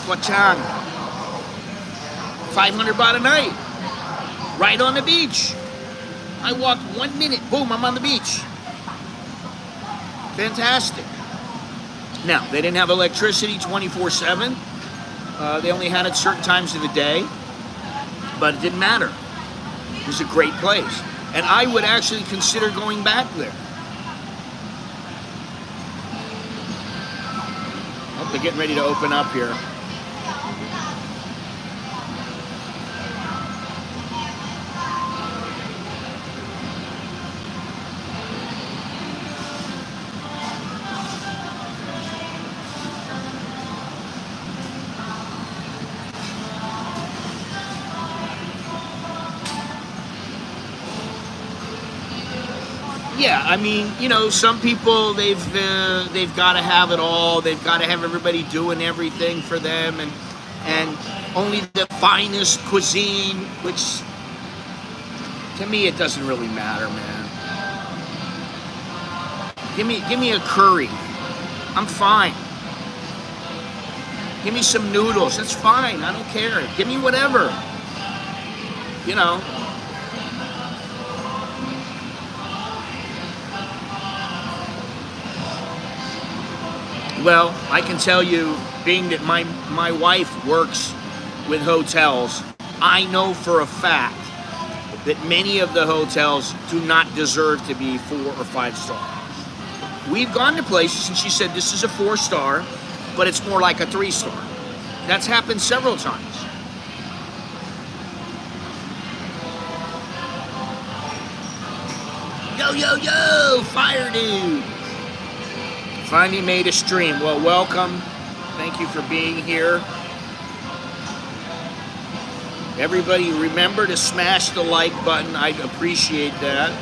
Quachang, 500 baht a night, right on the beach. I walked 1 minute, boom, I'm on the beach. Fantastic. Now, they didn't have electricity 24/7. They only had it certain times of the day, but it didn't matter. It was a great place. And I would actually consider going back there. Oh, they're getting ready to open up here. Yeah, I mean, you know, some people they've got to have it all. They've got to have everybody doing everything for them, and only the finest cuisine. Which, to me, it doesn't really matter, man. Give me a curry. I'm fine. Give me some noodles. That's fine. I don't care. Give me whatever. You know. Well, I can tell you, being that my wife works with hotels, I know for a fact that many of the hotels do not deserve to be 4 or 5 star. We've gone to places and she said this is a 4 star, but it's more like a 3 star. That's happened several times. Yo, yo, yo, fire dude. Finally made a stream. Well, welcome. Thank you for being here. Everybody, remember to smash the like button. I'd appreciate that.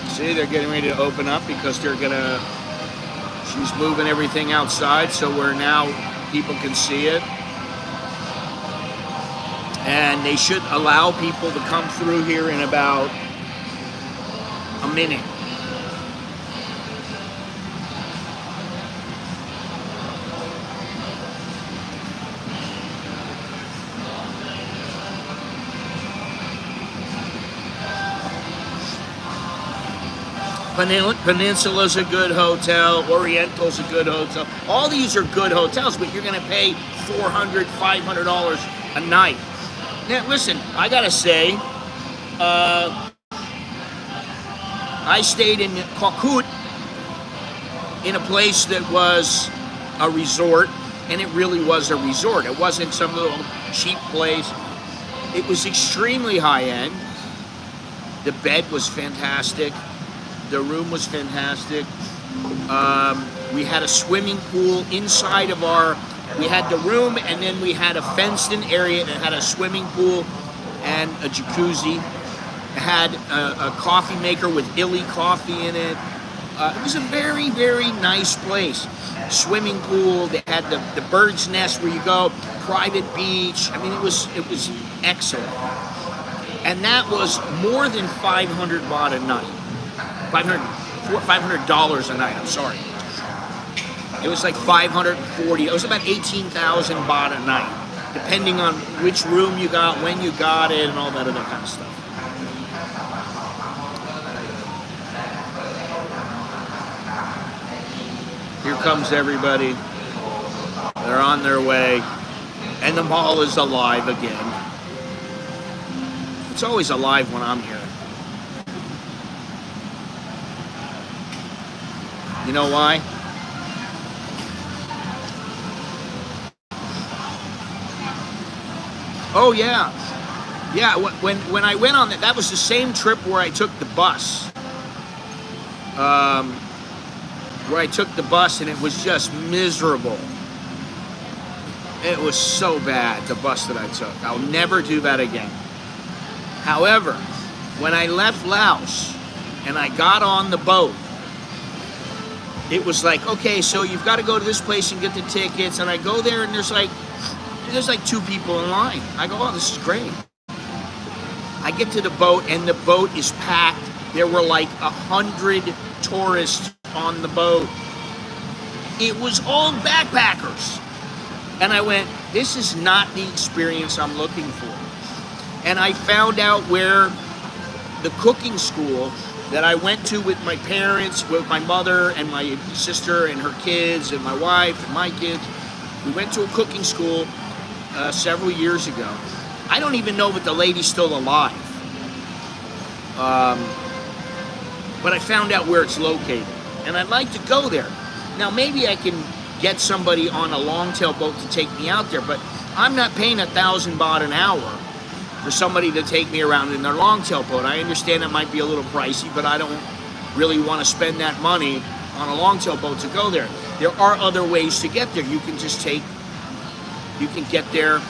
See, they're getting ready to open up because she's moving everything outside, so we're now, people can see it. And they should allow people to come through here in about a minute. Peninsula's a good hotel. Oriental's a good hotel. All these are good hotels, but you're going to pay $400, $500 a night. Now, listen, I gotta say, I stayed in Kokut in a place that was a resort, and it really was a resort. It wasn't some little cheap place. It was extremely high-end. The bed was fantastic. The room was fantastic. We had a swimming pool inside of we had the room, and then we had a fenced-in area that had a swimming pool and a jacuzzi. It had a coffee maker with Illy coffee in it. It was a very, very nice place. Swimming pool. They had the bird's nest where you go. Private beach. I mean, it was excellent. And that was more than 500 baht a night. $500 a night. I'm sorry. It was like 540. It was about 18,000 baht a night, depending on which room you got, when you got it, and all that other kind of stuff. Here comes everybody. They're on their way, and the mall is alive again. It's always alive when I'm here. You know why? Oh yeah, yeah. When I went on that was the same trip where I took the bus. Where I took the bus and it was just miserable. It was so bad, the bus that I took. I'll never do that again. However, when I left Laos and I got on the boat, it was like, okay, so you've got to go to this place and get the tickets. And I go there, and there's like 2 people in line. I go, oh, this is great. I get to the boat, and the boat is packed. There were like 100 tourists on the boat. It was all backpackers. And I went, this is not the experience I'm looking for. And I found out where the cooking school that I went to with my parents, with my mother and my sister and her kids and my wife and my kids. We went to a cooking school several years ago. I don't even know if the lady's still alive. But I found out where it's located. And I'd like to go there. Now, maybe I can get somebody on a long-tail boat to take me out there, but I'm not paying 1,000 baht an hour for somebody to take me around in their long-tail boat. I understand it might be a little pricey, but I don't really want to spend that money on a long-tail boat to go there. There are other ways to get there. You can get there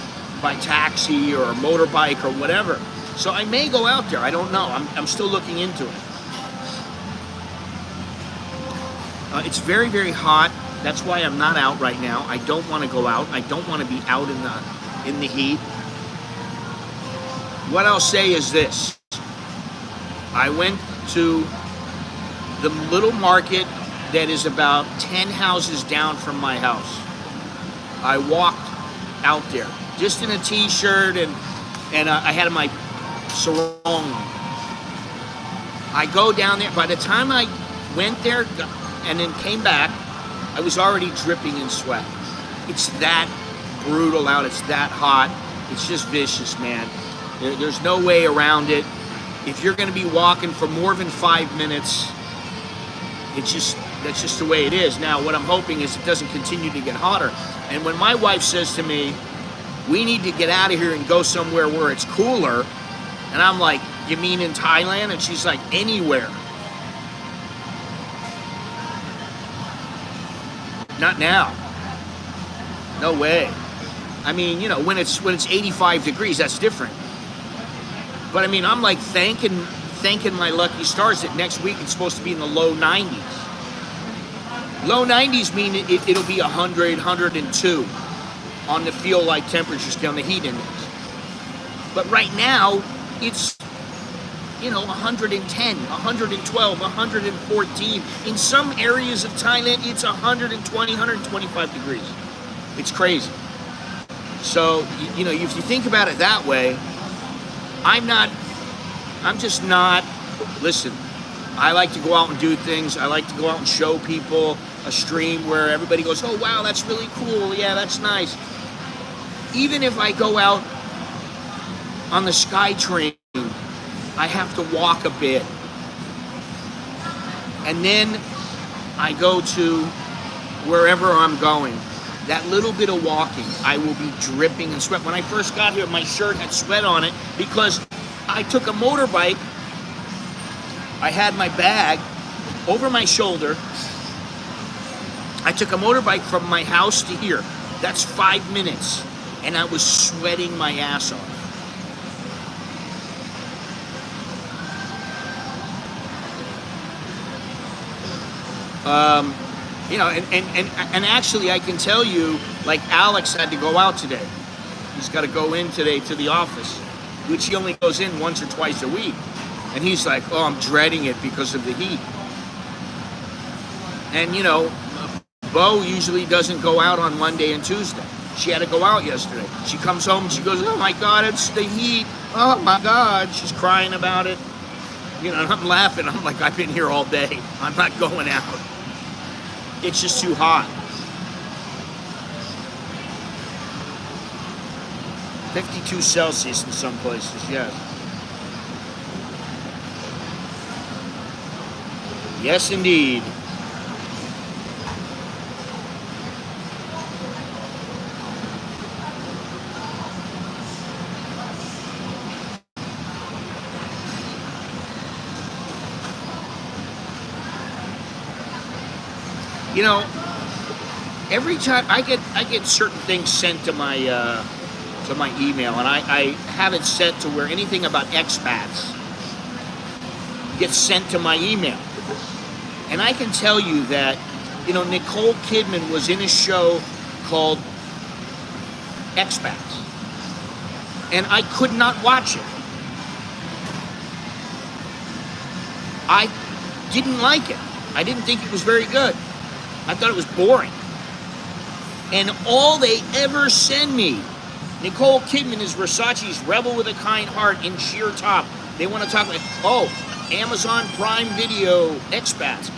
by taxi or a motorbike or whatever. So I may go out there. I don't know. I'm still looking into it. It's very, very hot. That's why I'm not out right now. I don't want to go out. I don't want to be out in the heat. What I'll say is this. I went to the little market that is about 10 houses down from my house. I walked out there just in a t-shirt and I had my sarong on. I go down there. By the time I went there and then came back, I was already dripping in sweat. It's that brutal out. It's that hot. It's just vicious, man. There's no way around it. If you're going to be walking for more than 5 minutes, that's just the way it is. Now, what I'm hoping is it doesn't continue to get hotter. And when my wife says to me, we need to get out of here and go somewhere where it's cooler, and I'm like, you mean in Thailand? And she's like, anywhere. Not now. No way. I mean, you know, when it's 85 degrees, that's different. But I mean, I'm like thanking my lucky stars that next week it's supposed to be in the low 90s. Low 90s mean it'll be 100, 102 on the feel-like temperature scale, on the heat index. But right now, it's, 110, 112, 114. In some areas of Thailand, it's 120, 125 degrees. It's crazy. So, if you think about it that way, I'm just not, listen, I like to go out and do things. I like to go out and show people a stream where everybody goes, oh, wow, that's really cool. Yeah, that's nice. Even if I go out on the SkyTrain, I have to walk a bit. And then I go to wherever I'm going. That little bit of walking, I will be dripping in sweat. When I first got here, my shirt had sweat on it because I took a motorbike. I had my bag over my shoulder. I took a motorbike from my house to here. That's 5 minutes. And I was sweating my ass off. And actually I can tell you, like Alex had to go out today. He's got to go in today to the office, which he only goes in once or twice a week. And he's like, oh, I'm dreading it because of the heat. And, Bo usually doesn't go out on Monday and Tuesday. She had to go out yesterday. She comes home and she goes, oh my God, it's the heat. Oh my God. She's crying about it. And I'm laughing. I'm like, I've been here all day. I'm not going out. It's just too hot. 52 Celsius in some places, yes. Yes, indeed. Every time I get certain things sent to my email, and I have it set to where anything about expats gets sent to my email. And I can tell you that You know, Nicole Kidman was in a show called Expats, and I could not watch it. I didn't like it. I didn't think it was very good. I thought it was boring. And all they ever send me, Nicole Kidman is Versace's rebel with a kind heart in sheer top. They want to talk like, oh, Amazon Prime Video expats.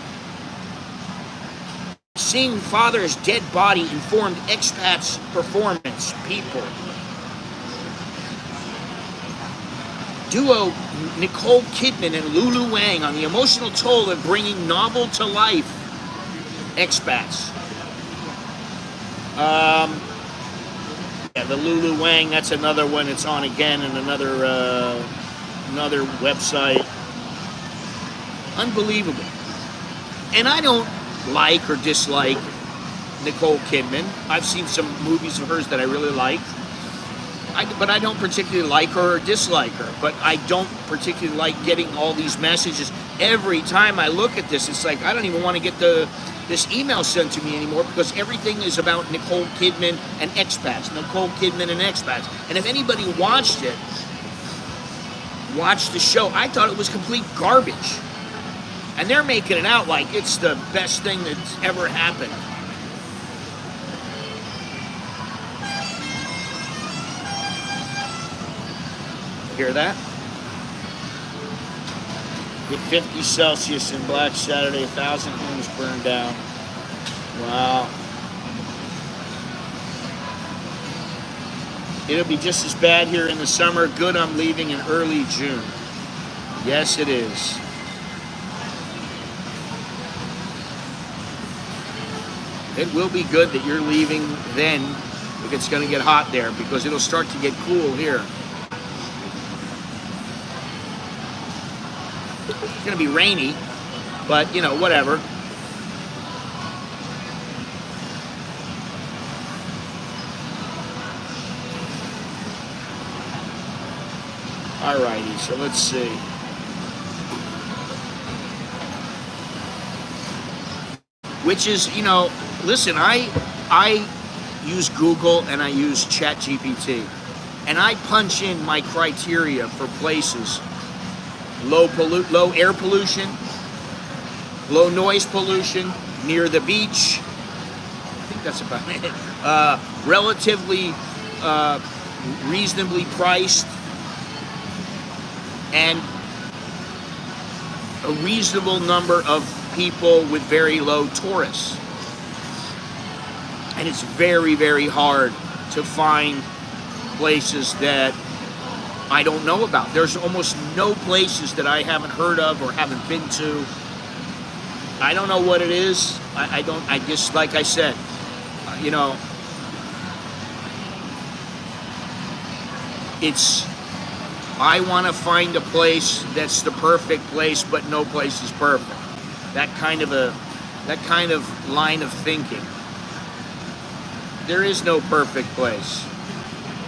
Seeing father's dead body informed expats performance people. Duo Nicole Kidman and Lulu Wang on the emotional toll of bringing novel to life. Expats. Yeah, the Lulu Wang, that's another one. It's on again in another website. Unbelievable. And I don't like or dislike Nicole Kidman. I've seen some movies of hers that I really like. But I don't particularly like her or dislike her. But I don't particularly like getting all these messages. Every time I look at this, it's like I don't even want to get this email sent to me anymore because everything is about Nicole Kidman and expats. Nicole Kidman and expats. And if anybody watched the show, I thought it was complete garbage. And they're making it out like it's the best thing that's ever happened. Hear that? With 50 Celsius in Black Saturday, 1,000 homes burned down. Wow. It'll be just as bad here in the summer. Good, I'm leaving in early June. Yes, it is. It will be good that you're leaving then if it's going to get hot there because it'll start to get cool here. It's going to be rainy, but, you know, whatever. Alrighty, so let's see. Which is, you know, listen, I use Google and I use ChatGPT, and I punch in my criteria for places. Low air pollution, low noise pollution, near the beach. I think that's about it. Relatively reasonably priced, and a reasonable number of people with very low tourists. And it's very, very hard to find places that I don't know about. There's almost no places that I haven't heard of or haven't been to. I don't know what it is. I just, like I said, you know, I want to find a place that's the perfect place, but no place is perfect. That kind of line of thinking. There is no perfect place.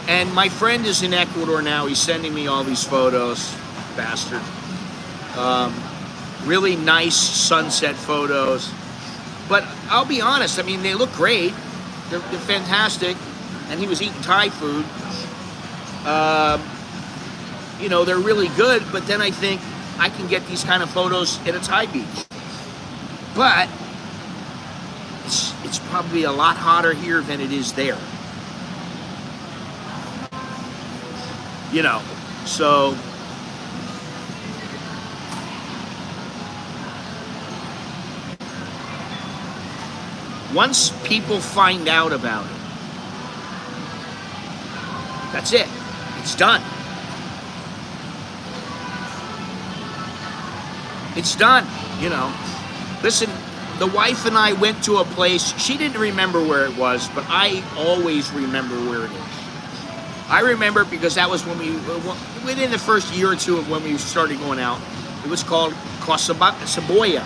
And my friend is in Ecuador now. He's sending me all these photos, bastard. Really nice sunset photos. But I'll be honest, I mean, they look great. They're fantastic. And he was eating Thai food. You know, they're really good. But then I think I can get these kind of photos at a Thai beach. But it's probably a lot hotter here than it is there. You know, so once people find out about it, that's it. It's done. It's done, you know. Listen, the wife and I went to a place. She didn't remember where it was, but I always remember where it is. I remember because that was when within the first year or two of when we started going out, it was called Siboya. Siboya.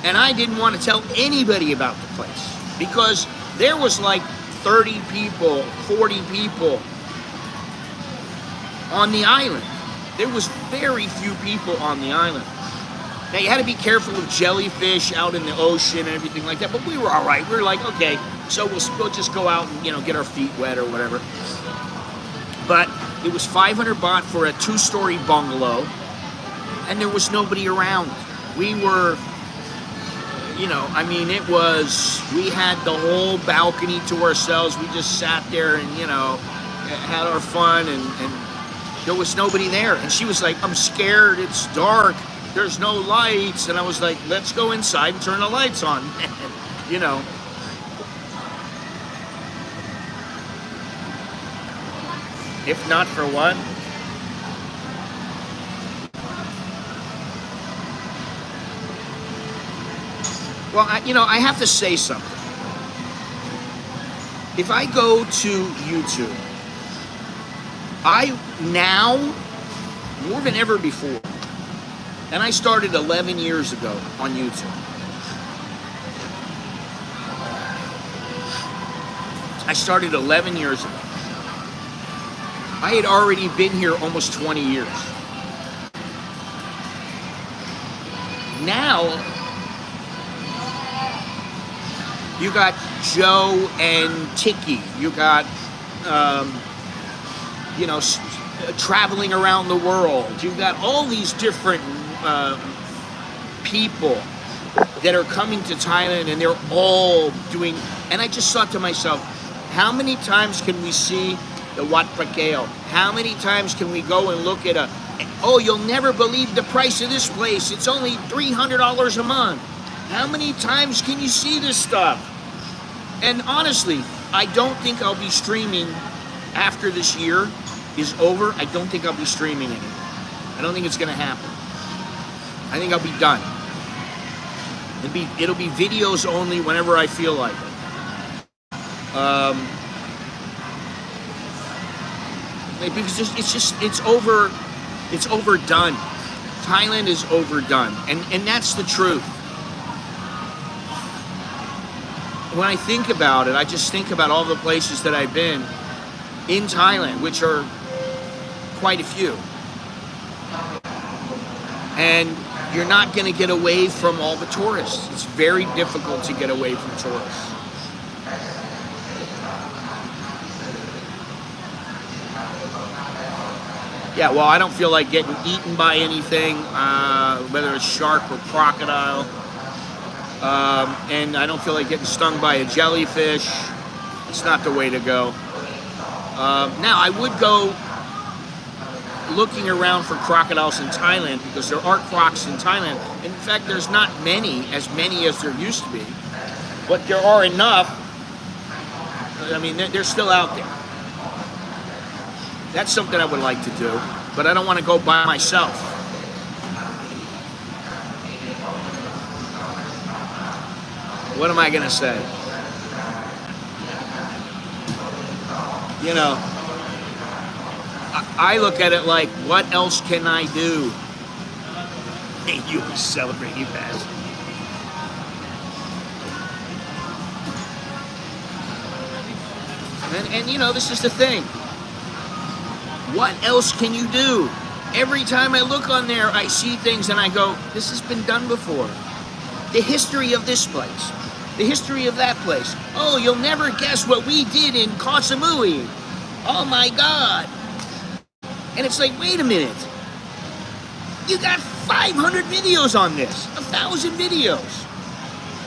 And I didn't want to tell anybody about the place because there was like 30 people, 40 people on the island. There was very few people on the island. Now you had to be careful of jellyfish out in the ocean and everything like that, but we were all right. We were like, okay, so we'll just go out and, you know, get our feet wet or whatever. But it was 500 baht for a 2-story bungalow, and there was nobody around. We were, you know, I mean, we had the whole balcony to ourselves. We just sat there and, you know, had our fun, and there was nobody there. And she was like, I'm scared, it's dark, there's no lights. And I was like, let's go inside and turn the lights on. You know. If not for what? Well, I have to say something. If I go to YouTube, I now, more than ever before, and I started 11 years ago on YouTube. I started 11 years ago. I had already been here almost 20 years. Now, you got Joe and Tiki. You got, you know, traveling around the world. You got all these different people that are coming to Thailand, and they're all doing. And I just thought to myself, how many times can we see the Wat Prakeo? How many times can we go and look at oh, you'll never believe the price of this place. It's only $300 a month. How many times can you see this stuff? And honestly, I don't think I'll be streaming after this year is over. I don't think I'll be streaming anymore. I don't think it's going to happen. I think I'll be done. It'll be videos only whenever I feel like it. Because it's overdone. Thailand is overdone, and that's the truth. When I think about it, I just think about all the places that I've been in Thailand, which are quite a few. And you're not going to get away from all the tourists. It's very difficult to get away from tourists. Yeah, well, I don't feel like getting eaten by anything, whether it's shark or crocodile. And I don't feel like getting stung by a jellyfish. It's not the way to go. Now, I would go looking around for crocodiles in Thailand, because there are crocs in Thailand. In fact, there's not as many as there used to be. But there are enough. I mean, they're still out there. That's something I would like to do, but I don't want to go by myself. What am I going to say? You know, I look at it like, what else can I do? Hey, you celebrate, you bastard. And you know, this is the thing. What else can you do? Every time I look on there, I see things and I go, this has been done before. The history of this place. The history of that place. Oh, you'll never guess what we did in Koh Samui. Oh my God. And it's like, wait a minute. You got 500 videos on this. 1,000 videos.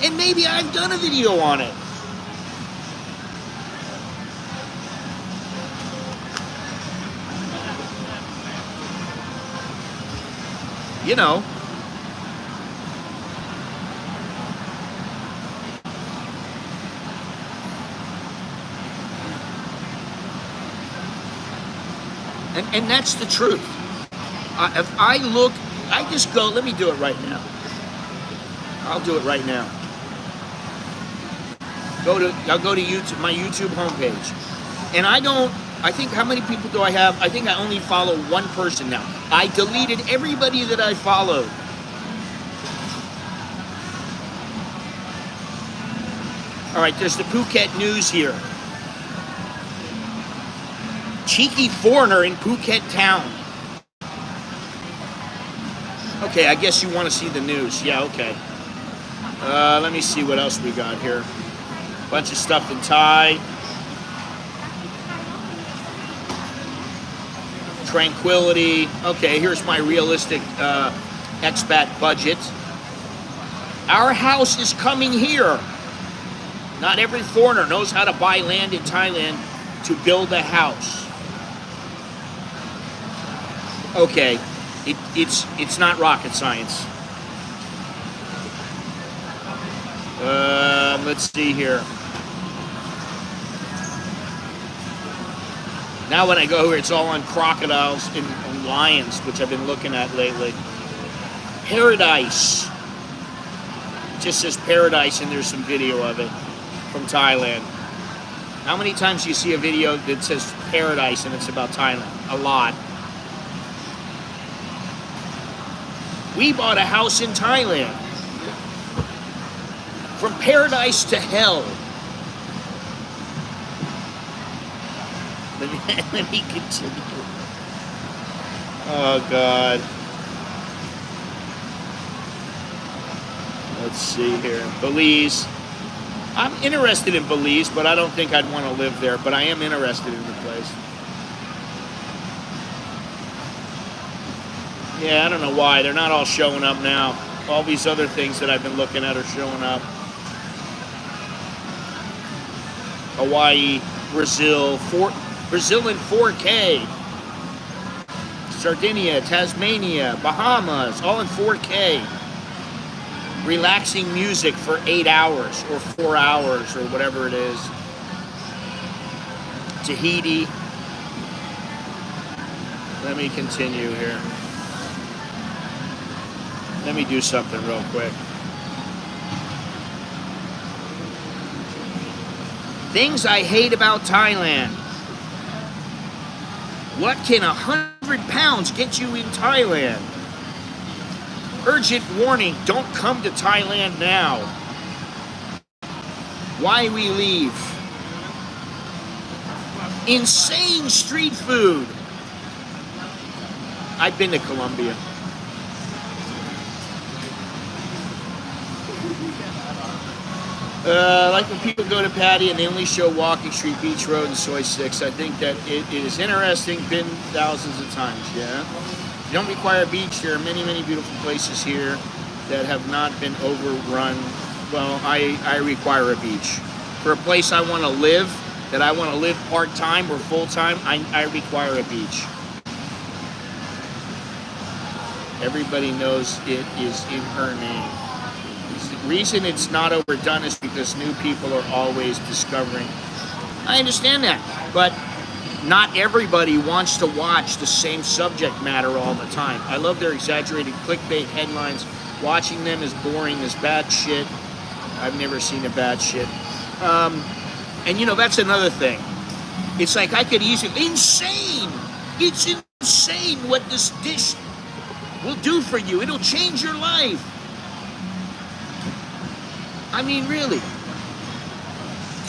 And maybe I've done a video on it. You know. And that's the truth. If I look, I just go, let me do it right now. I'll do it right now. I'll go to YouTube, my YouTube homepage. And I think, how many people do I have? I think I only follow one person now. I deleted everybody that I followed. All right, there's the Phuket news here. Cheeky foreigner in Phuket town. Okay, I guess you want to see the news. Yeah, okay. Let me see what else we got here. Bunch of stuff in Thai. Tranquility. Okay, here's my realistic expat budget. Our house is coming here. Not every foreigner knows how to buy land in Thailand to build a house. Okay, it's not rocket science. Let's see here. Now when I go here, it's all on crocodiles and lions, which I've been looking at lately. Paradise. It just says paradise, and there's some video of it from Thailand. How many times do you see a video that says paradise and it's about Thailand? A lot. We bought a house in Thailand. From paradise to hell. Let me continue. Oh, God. Let's see here. Belize. I'm interested in Belize, but I don't think I'd want to live there. But I am interested in the place. Yeah, I don't know why. They're not all showing up now. All these other things that I've been looking at are showing up. Hawaii, Brazil, Brazil in 4K. Sardinia, Tasmania, Bahamas, all in 4K. Relaxing music for 8 hours or 4 hours or whatever it is. Tahiti. Let me continue here. Let me do something real quick. Things I hate about Thailand. What can 100 pounds get you in Thailand? Urgent warning, don't come to Thailand now. Why we leave. Insane street food. I've been to Colombia. Like when people go to Patty and they only show Walking Street, Beach Road, and Soy 6. I think that it is interesting. Been thousands of times, yeah. You don't require a beach. There are many, many beautiful places here that have not been overrun. Well, I require a beach. For a place I want to live, that I want to live part-time or full-time, I require a beach. Everybody knows it is in her name. The reason it's not overdone is because new people are always discovering. I understand that, but not everybody wants to watch the same subject matter all the time. I love their exaggerated clickbait headlines. Watching them is boring as bad shit. I've never seen a bad shit. And you know, that's another thing. It's like I could easily... Insane! It's insane what this dish will do for you. It'll change your life. I mean, really.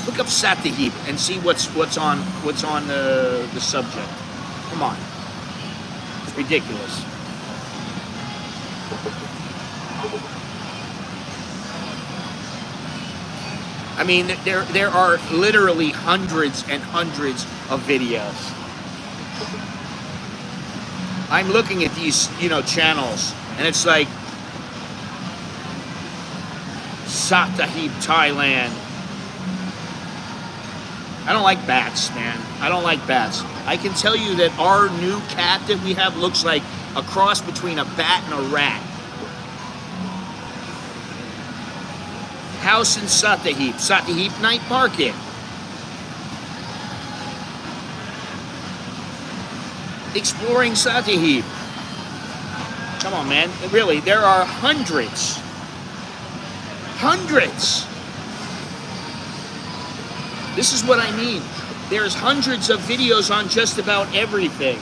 Look up Satahib and see what's on the subject. Come on. It's ridiculous. I mean, there are literally hundreds and hundreds of videos. I'm looking at these, channels, and it's like Satahib, Thailand. I don't like bats, man. I don't like bats. I can tell you that our new cat that we have looks like a cross between a bat and a rat. House in Satahib. Satahib Night Market. Exploring Satahib. Come on, man. Really, there are hundreds. Hundreds. This is what I mean. There's hundreds of videos on just about everything.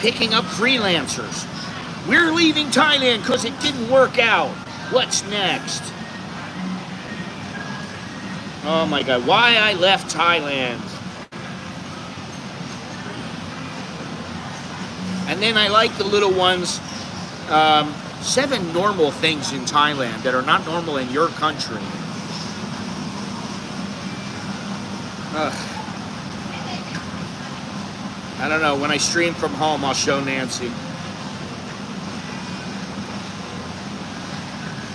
Picking up freelancers. We're leaving Thailand because it didn't work out. What's next? Oh my God, why I left Thailand. And then I like the little ones. 7 normal things in Thailand that are not normal in your country. I don't know. When I stream from home, I'll show Nancy.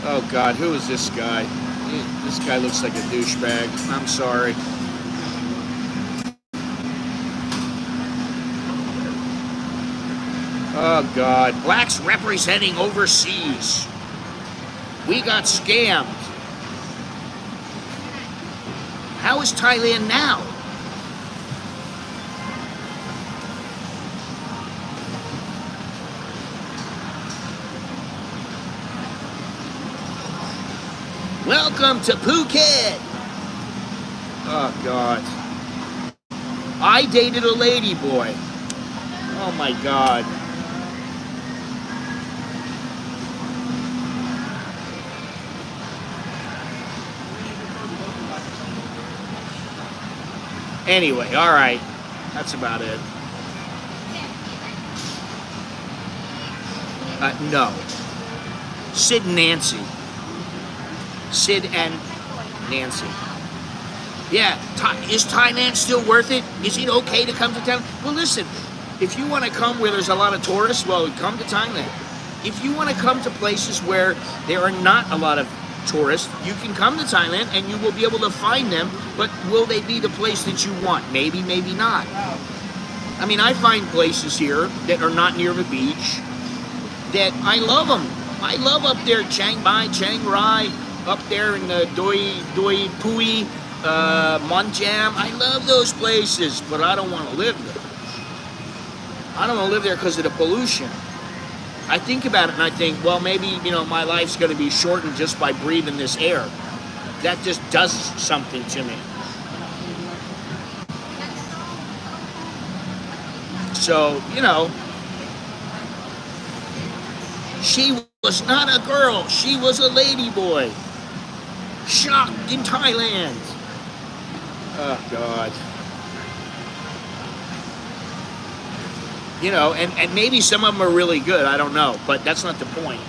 Oh God, who is this guy? This guy looks like a douchebag. I'm sorry. Oh God, blacks representing overseas. We got scammed. How is Thailand now? Welcome to Phuket. Oh God. I dated a lady boy. Oh my God. Anyway, all right. That's about it. No. Sid and Nancy. Sid and Nancy. Yeah, is Thailand still worth it? Is it okay to come to Thailand? Well, listen, if you want to come where there's a lot of tourists, well, come to Thailand. If you want to come to places where there are not a lot of tourists, you can come to Thailand and you will be able to find them, but will they be the place that you want? Maybe, maybe not. I mean, I find places here that are not near the beach that I love them. I love up there, Chiang Mai, Chiang Rai, up there in the Doi Pui, Monjam. I love those places, but I don't want to live there. I don't want to live there because of the pollution. I think about it and I think, well, maybe, you know, my life's going to be shortened just by breathing this air. That just does something to me. So, you know, she was not a girl, she was a lady boy. Shocked in Thailand. Oh, God. You know, and maybe some of them are really good, I don't know, but that's not the point.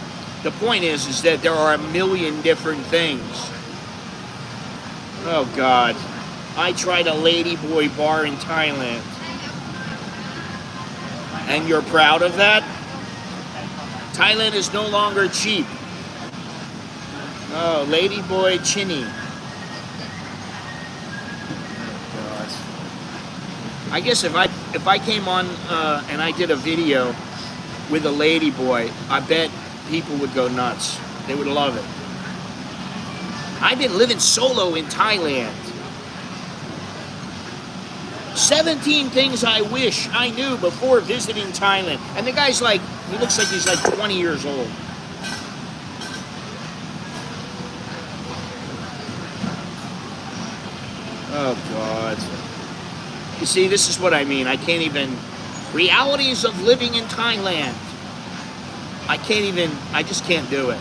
The point is that there are a million different things. Oh, God. I tried a ladyboy bar in Thailand. And you're proud of that? Thailand is no longer cheap. Oh, ladyboy Chinny. I guess if I came on and I did a video with a lady boy, I bet people would go nuts. They would love it. I've been living solo in Thailand. 17 things I wish I knew before visiting Thailand. And the guy's like, he looks like he's like 20 years old. Oh, God. You see, this is what I mean. I can't even... Realities of living in Thailand. I just can't do it.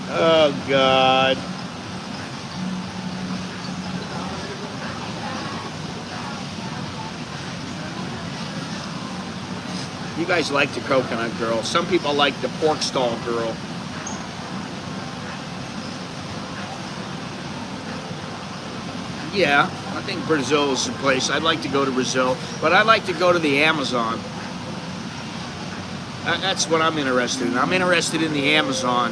Oh, God. You guys like the coconut girl. Some people like the pork stall girl. Yeah, I think Brazil is the place. I'd like to go to Brazil, but I'd like to go to the Amazon. That's what I'm interested in. I'm interested in the Amazon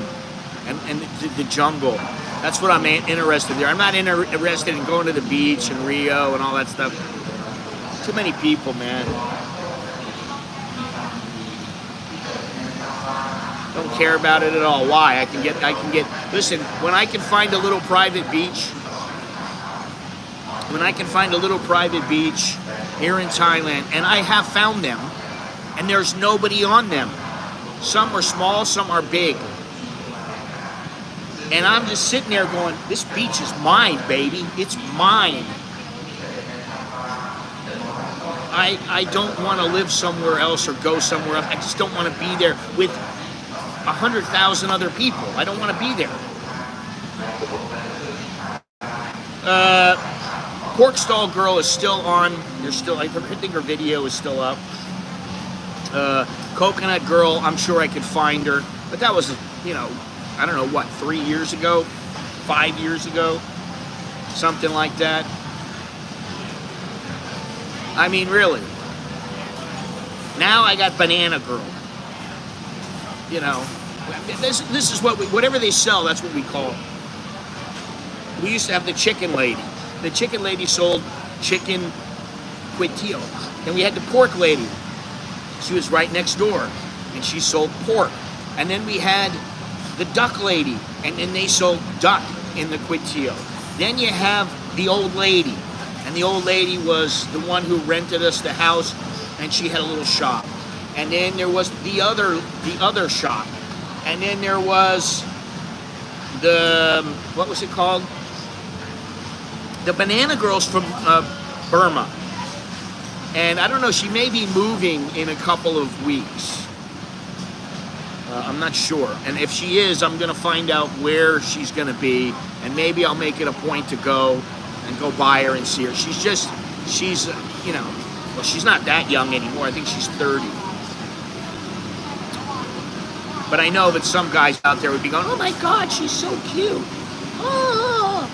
and the jungle. That's what I'm interested in there. I'm not interested in going to the beach and Rio and all that stuff. Too many people, man. Don't care about it at all. Why? I can get. Listen, when I can find a little private beach. When I can find a little private beach here in Thailand, and I have found them, and there's nobody on them. Some are small, some are big. And I'm just sitting there going, this beach is mine, baby. It's mine. I don't want to live somewhere else or go somewhere else. I just don't want to be there with 100,000 other people. I don't want to be there. Pork Stall Girl is still on. There's still, I think her video is still up. Coconut Girl, I'm sure I could find her, but that was, I don't know what, 3 years ago, 5 years ago, something like that. I mean, really. Now I got Banana Girl. This is what whatever they sell, that's what we call it. We used to have the Chicken Lady. The Chicken Lady sold chicken cuitillo. Then we had the Pork Lady. She was right next door, and she sold pork. And then we had the Duck Lady, and then they sold duck in the cuitillo. Then you have the Old Lady, and the Old Lady was the one who rented us the house, and she had a little shop. And then there was the other shop, and then there was the, what was it called? The Banana Girl's from Burma. And I don't know, she may be moving in a couple of weeks. I'm not sure. And if she is, I'm going to find out where she's going to be. And maybe I'll make it a point to go and go by her and see her. She's, well, she's not that young anymore. I think she's 30. But I know that some guys out there would be going, oh my God, she's so cute. Oh.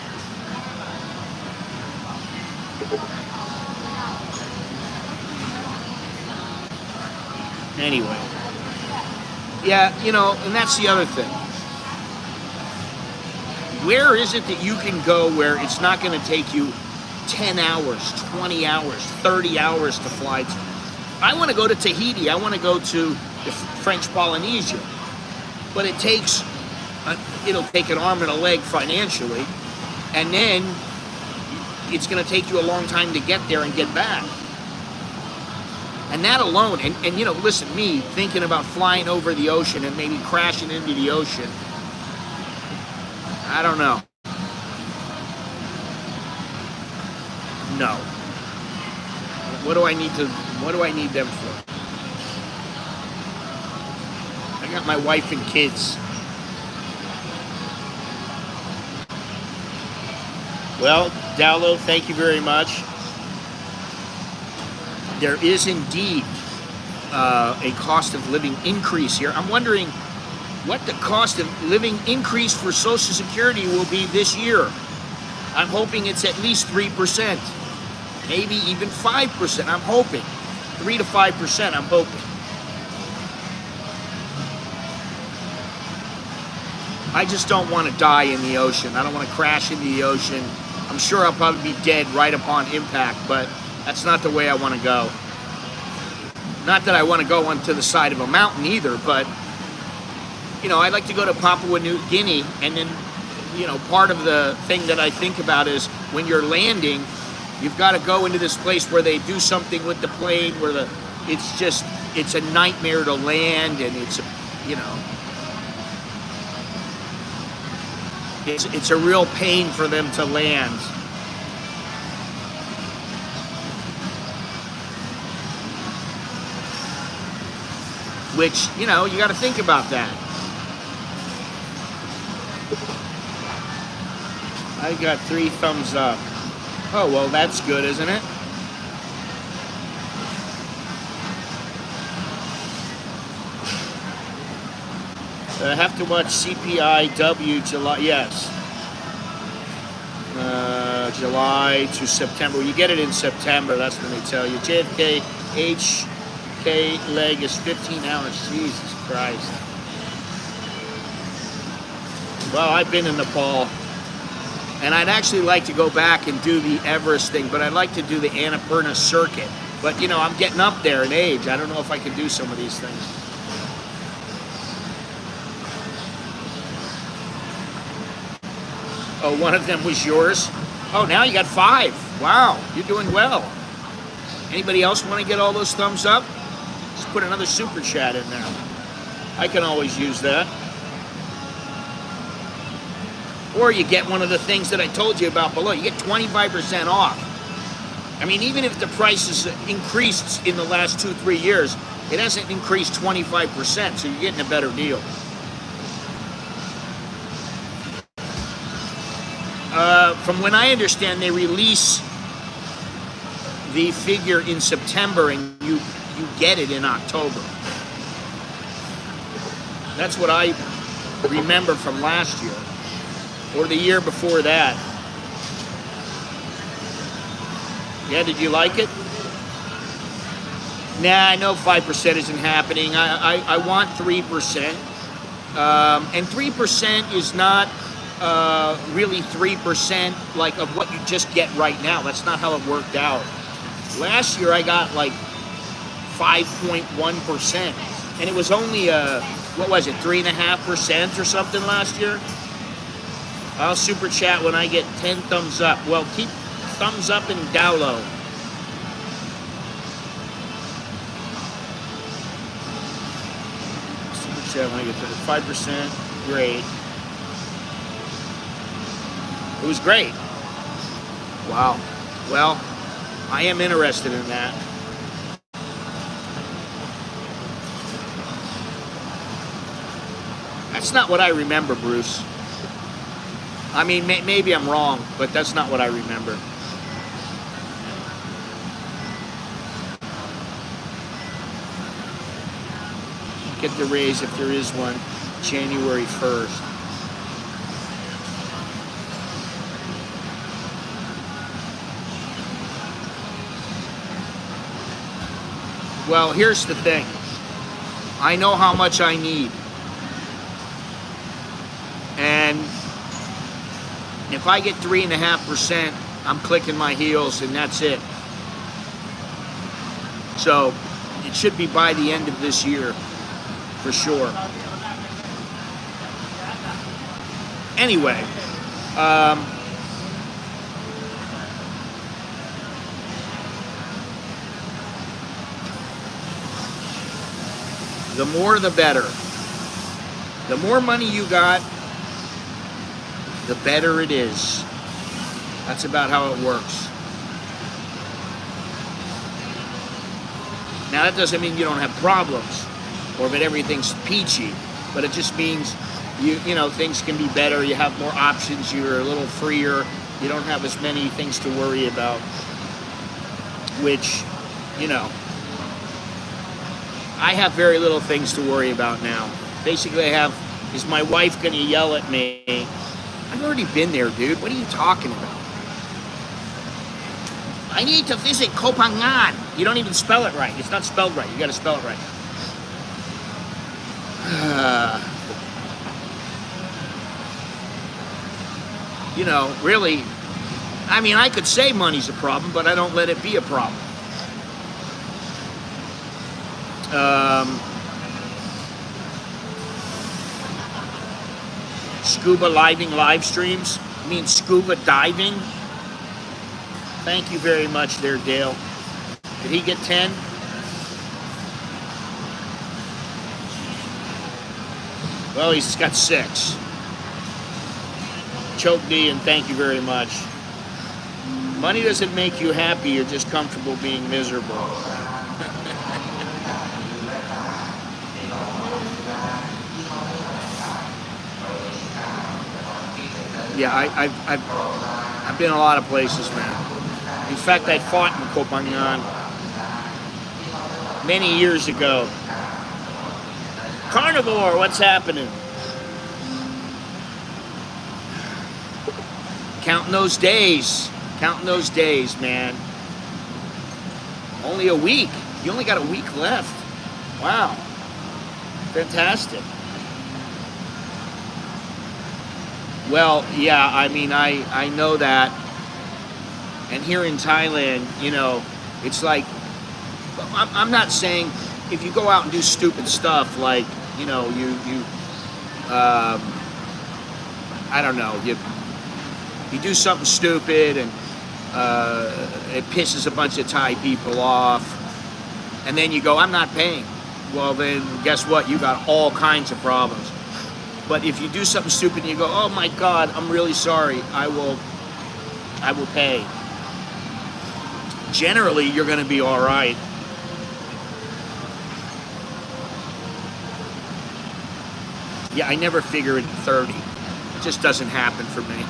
Anyway, yeah, and that's the other thing. Where is it that you can go where it's not going to take you 10 hours, 20 hours, 30 hours to fly to? I want to go to Tahiti. I want to go to the French Polynesia. But it'll take an arm and a leg financially. And then it's going to take you a long time to get there and get back. And that alone, and listen, me thinking about flying over the ocean and maybe crashing into the ocean, I don't know. No. What do I need them for? I got my wife and kids. Well, Dowlow, thank you very much. There is indeed a cost of living increase here. I'm wondering what the cost of living increase for Social Security will be this year. I'm hoping it's at least 3%, maybe even 5%. I'm hoping 3 to 5%. I'm hoping. I just don't want to die in the ocean. I don't want to crash into the ocean. I'm sure I'll probably be dead right upon impact, but that's not the way I want to go. Not that I want to go onto the side of a mountain either, but, I'd like to go to Papua New Guinea, and then, part of the thing that I think about is when you're landing, you've got to go into this place where they do something with the plane where it's a nightmare to land, and it's a real pain for them to land. Which, you got to think about that. I got 3 thumbs up. Oh, well, that's good, isn't it? I have to watch CPIW July, yes. July to September. You get it in September, that's when they tell you. JFK HK leg is 15 hours. Jesus Christ. Well, I've been in Nepal. And I'd actually like to go back and do the Everest thing, but I'd like to do the Annapurna circuit. But, I'm getting up there in age. I don't know if I can do some of these things. Oh, one of them was yours? Oh, now you got 5. Wow, you're doing well. Anybody else want to get all those thumbs up? Just put another super chat in there. I can always use that. Or you get one of the things that I told you about below. You get 25% off. I mean, even if the price has increased in the last 2-3 years, it hasn't increased 25%, so you're getting a better deal. from when I understand, they release the figure in September and you get it in October. That's what I remember from last year or the year before that. Yeah, did you like it? Nah, I know 5% isn't happening. I want 3%. And 3% is not really 3% like of what you just get right now. That's not how it worked out. Last year I got like 5.1%. And it was only, what was it, 3.5% or something last year? I'll super chat when I get 10 thumbs up. Well, keep thumbs up and down low. Super chat when I get to 5%. Great. It was great. Wow. Well, I am interested in that. That's not what I remember, Bruce. I mean, maybe I'm wrong, but that's not what I remember. Get the raise if there is one, January 1st. Well, here's the thing. I know how much I need. And if I get 3.5%, I'm clicking my heels and that's it. So it should be by the end of this year, for sure. Anyway, the more the better. The more money you got, the better it is. That's about how it works. Now that doesn't mean you don't have problems or that everything's peachy, but it just means you know things can be better, you have more options, you're a little freer, you don't have as many things to worry about, which, you know, I have very little things to worry about now. Basically I have, is my wife gonna yell at me? I've already been there, dude. What are you talking about? I need to visit Kopangan. You don't even spell it right. It's not spelled right. You gotta spell it right. You know, really, I mean, I could say money's a problem, but I don't let it be a problem. Scuba living live streams? You mean scuba diving? Thank you very much there, Dale. Did he get 10? Well, he's got 6. Choke D, and thank you very much. Money doesn't make you happy, you're just comfortable being miserable. Yeah, I've been a lot of places, man. In fact, I fought in Kopangan many years ago. Carnivore, what's happening? Counting those days. Counting those days, man. Only a week. You only got a week left. Wow. Fantastic. Well, yeah, I mean, I know that. And here in Thailand, you know, it's like, I'm not saying if you go out and do stupid stuff, like, you know, I don't know, you do something stupid and it pisses a bunch of Thai people off, and then you go, I'm not paying. Well, then guess what? You got all kinds of problems. But if you do something stupid and you go, oh my God, I'm really sorry, I will pay. Generally, you're going to be all right. Yeah, I never figure it at 30. just doesn't happen for me.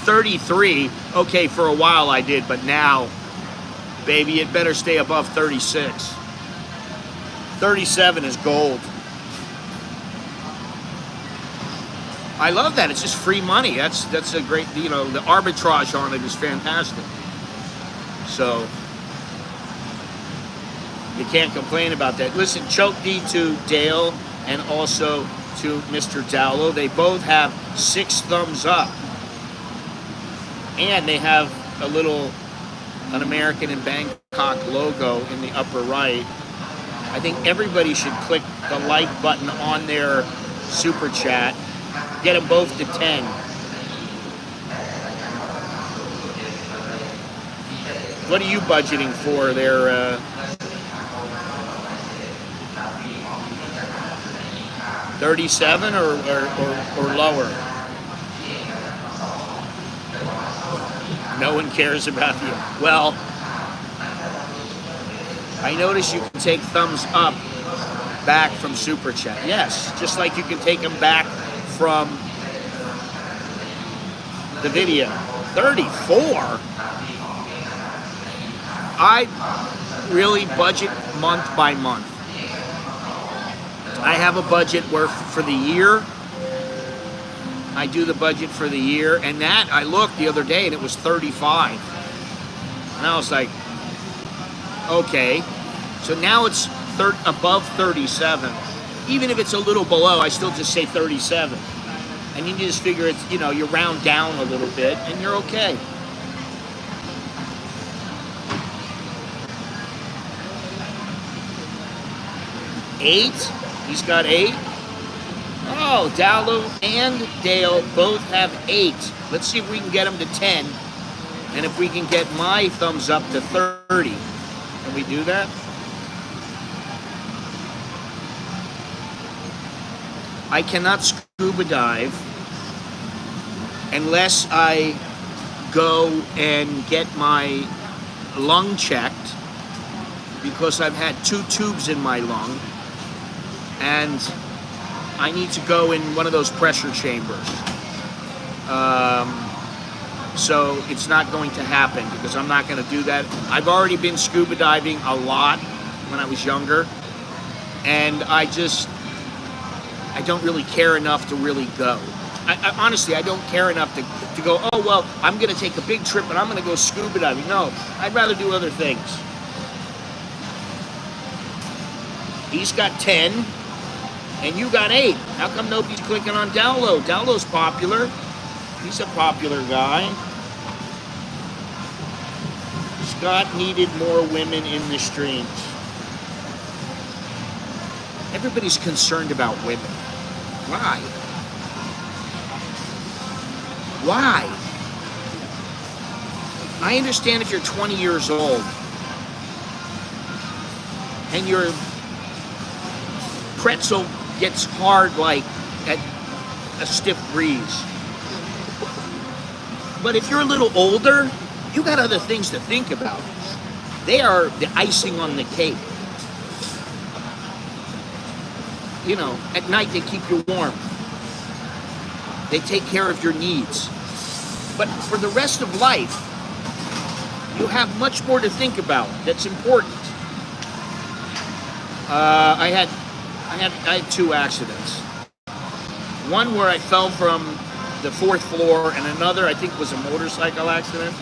33, okay, for a while I did, but now, baby, it better stay above 36. 37 is gold. I love that. It's just free money. That's a great, the arbitrage on it is fantastic. So you can't complain about that. Listen, choke D to Dale and also to Mr. Dowlow. They both have 6 thumbs up. And they have an American in Bangkok logo in the upper right. I think everybody should click the like button on their super chat. Get them both to 10. What are you budgeting for there? 37 or lower? No one cares about you. Well, I notice you can take thumbs up back from Super Chat. Yes, just like you can take them back from the video. 34? I really budget month by month. I have a budget where for the year, I do the budget for the year, and that, I looked the other day and it was 35. And I was like, okay. So now it's above 37. Even if it's a little below, I still just say 37. And you just figure it's, you round down a little bit and you're okay. Eight? He's got 8. Oh, Dowlow and Dale both have 8. Let's see if we can get them to 10. And if we can get my thumbs up to 30. Can we do that? I cannot scuba dive unless I go and get my lung checked, because I've had 2 tubes in my lung and I need to go in one of those pressure chambers. So it's not going to happen because I'm not going to do that. I've already been scuba diving a lot when I was younger, and I don't really care enough to really go. I honestly, I don't care enough to go, oh, well, I'm going to take a big trip and I'm going to go scuba diving. No, I'd rather do other things. He's got 10, and you got 8. How come nobody's clicking on Dowlow? Dowlow's popular. He's a popular guy. Scott needed more women in the streams. Everybody's concerned about women. Why? Why? I understand if you're 20 years old and your pretzel gets hard like at a stiff breeze. But if you're a little older, you got other things to think about. They are the icing on the cake. At night they keep you warm. They take care of your needs. But for the rest of life, you have much more to think about that's important. I had 2 accidents. One where I fell from the 4th floor, and another I think was a motorcycle accident.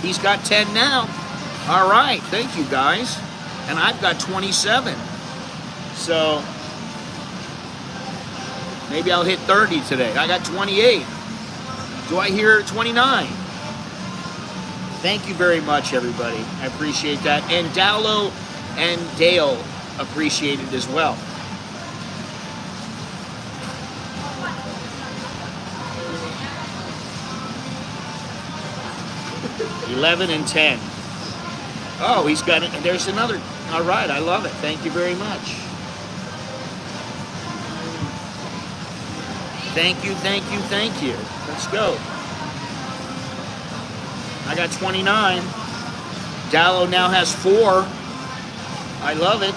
He's got 10 now. All right, thank you guys. And I've got 27. So maybe I'll hit 30 today. I got 28. Do I hear 29? Thank you very much, everybody. I appreciate that. And Dowlow and Dale appreciate it as well. $11 and 10. Oh, he's got it. There's another. All right, I love it. Thank you very much. Thank you, thank you, thank you. Let's go. I got 29. Dallo now has 4. I love it.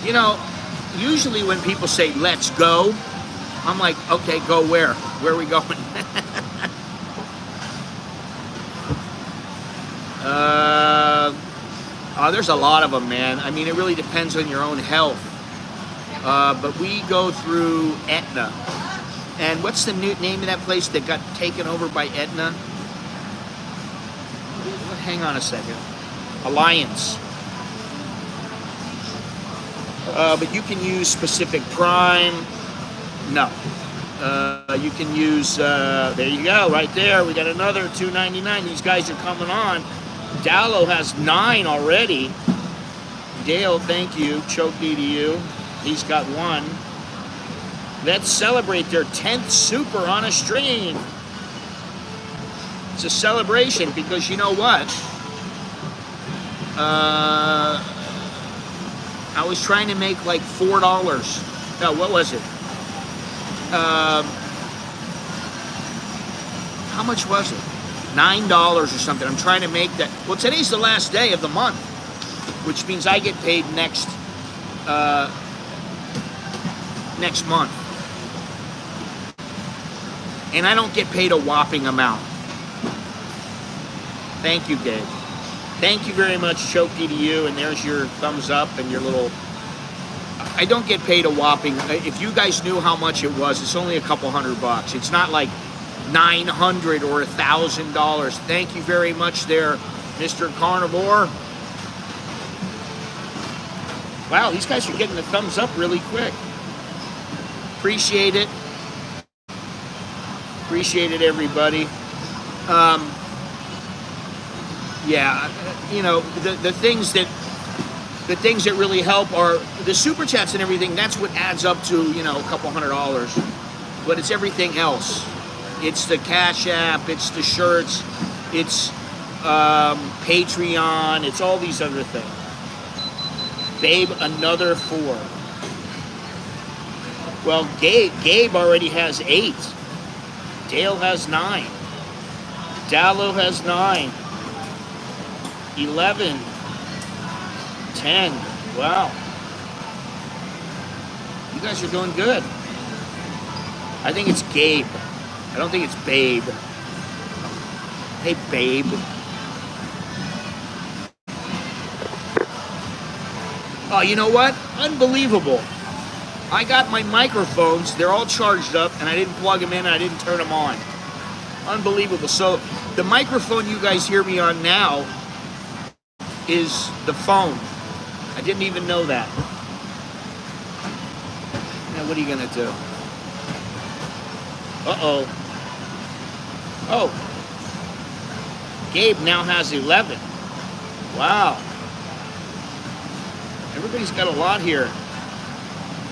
You know, usually when people say, let's go, I'm like, okay, go where? Where are we going? There's a lot of them, man. I mean, it really depends on your own health. But we go through Etna. And what's the new name of that place that got taken over by Etna? Hang on a second. Alliance. But you can use Pacific Prime. No. You can use, there you go, right there. We got another $2.99. These guys are coming on. Dallo has 9 already. Dale, thank you. Chokey to you. He's got 1. Let's celebrate their 10th super on a stream. It's a celebration because you know what? I was trying to make like $4. No, what was it? How much was it? $9 or something. I'm trying to make that. Well, today's the last day of the month, which means I get paid next month. And I don't get paid a whopping amount. Thank you, Gabe. Thank you very much, Chokey, to you. And there's your thumbs up and your little... I don't get paid a whopping... If you guys knew how much it was, it's only a couple $100. It's not like $900 or $1,000. Thank you very much there, Mr. Carnivore. Wow, these guys are getting the thumbs up really quick. Appreciate it. Appreciate it, everybody. Yeah, you know, the things that really help are the super chats and everything. That's what adds up to, you know, a couple $100. But it's everything else. It's the Cash App, it's the shirts, it's Patreon, it's all these other things. Babe, another 4. Well, Gabe already has 8. Dale has 9. Dallo has 9. 11. 10. Wow. You guys are doing good. I think it's Gabe. I don't think it's Babe. Hey, Babe. Oh, you know what? Unbelievable. I got my microphones. They're all charged up, and I didn't plug them in, and I didn't turn them on. Unbelievable. So the microphone you guys hear me on now is the phone. I didn't even know that. Now, what are you going to do? Uh-oh. Oh. Gabe now has 11. Wow. Everybody's got a lot here.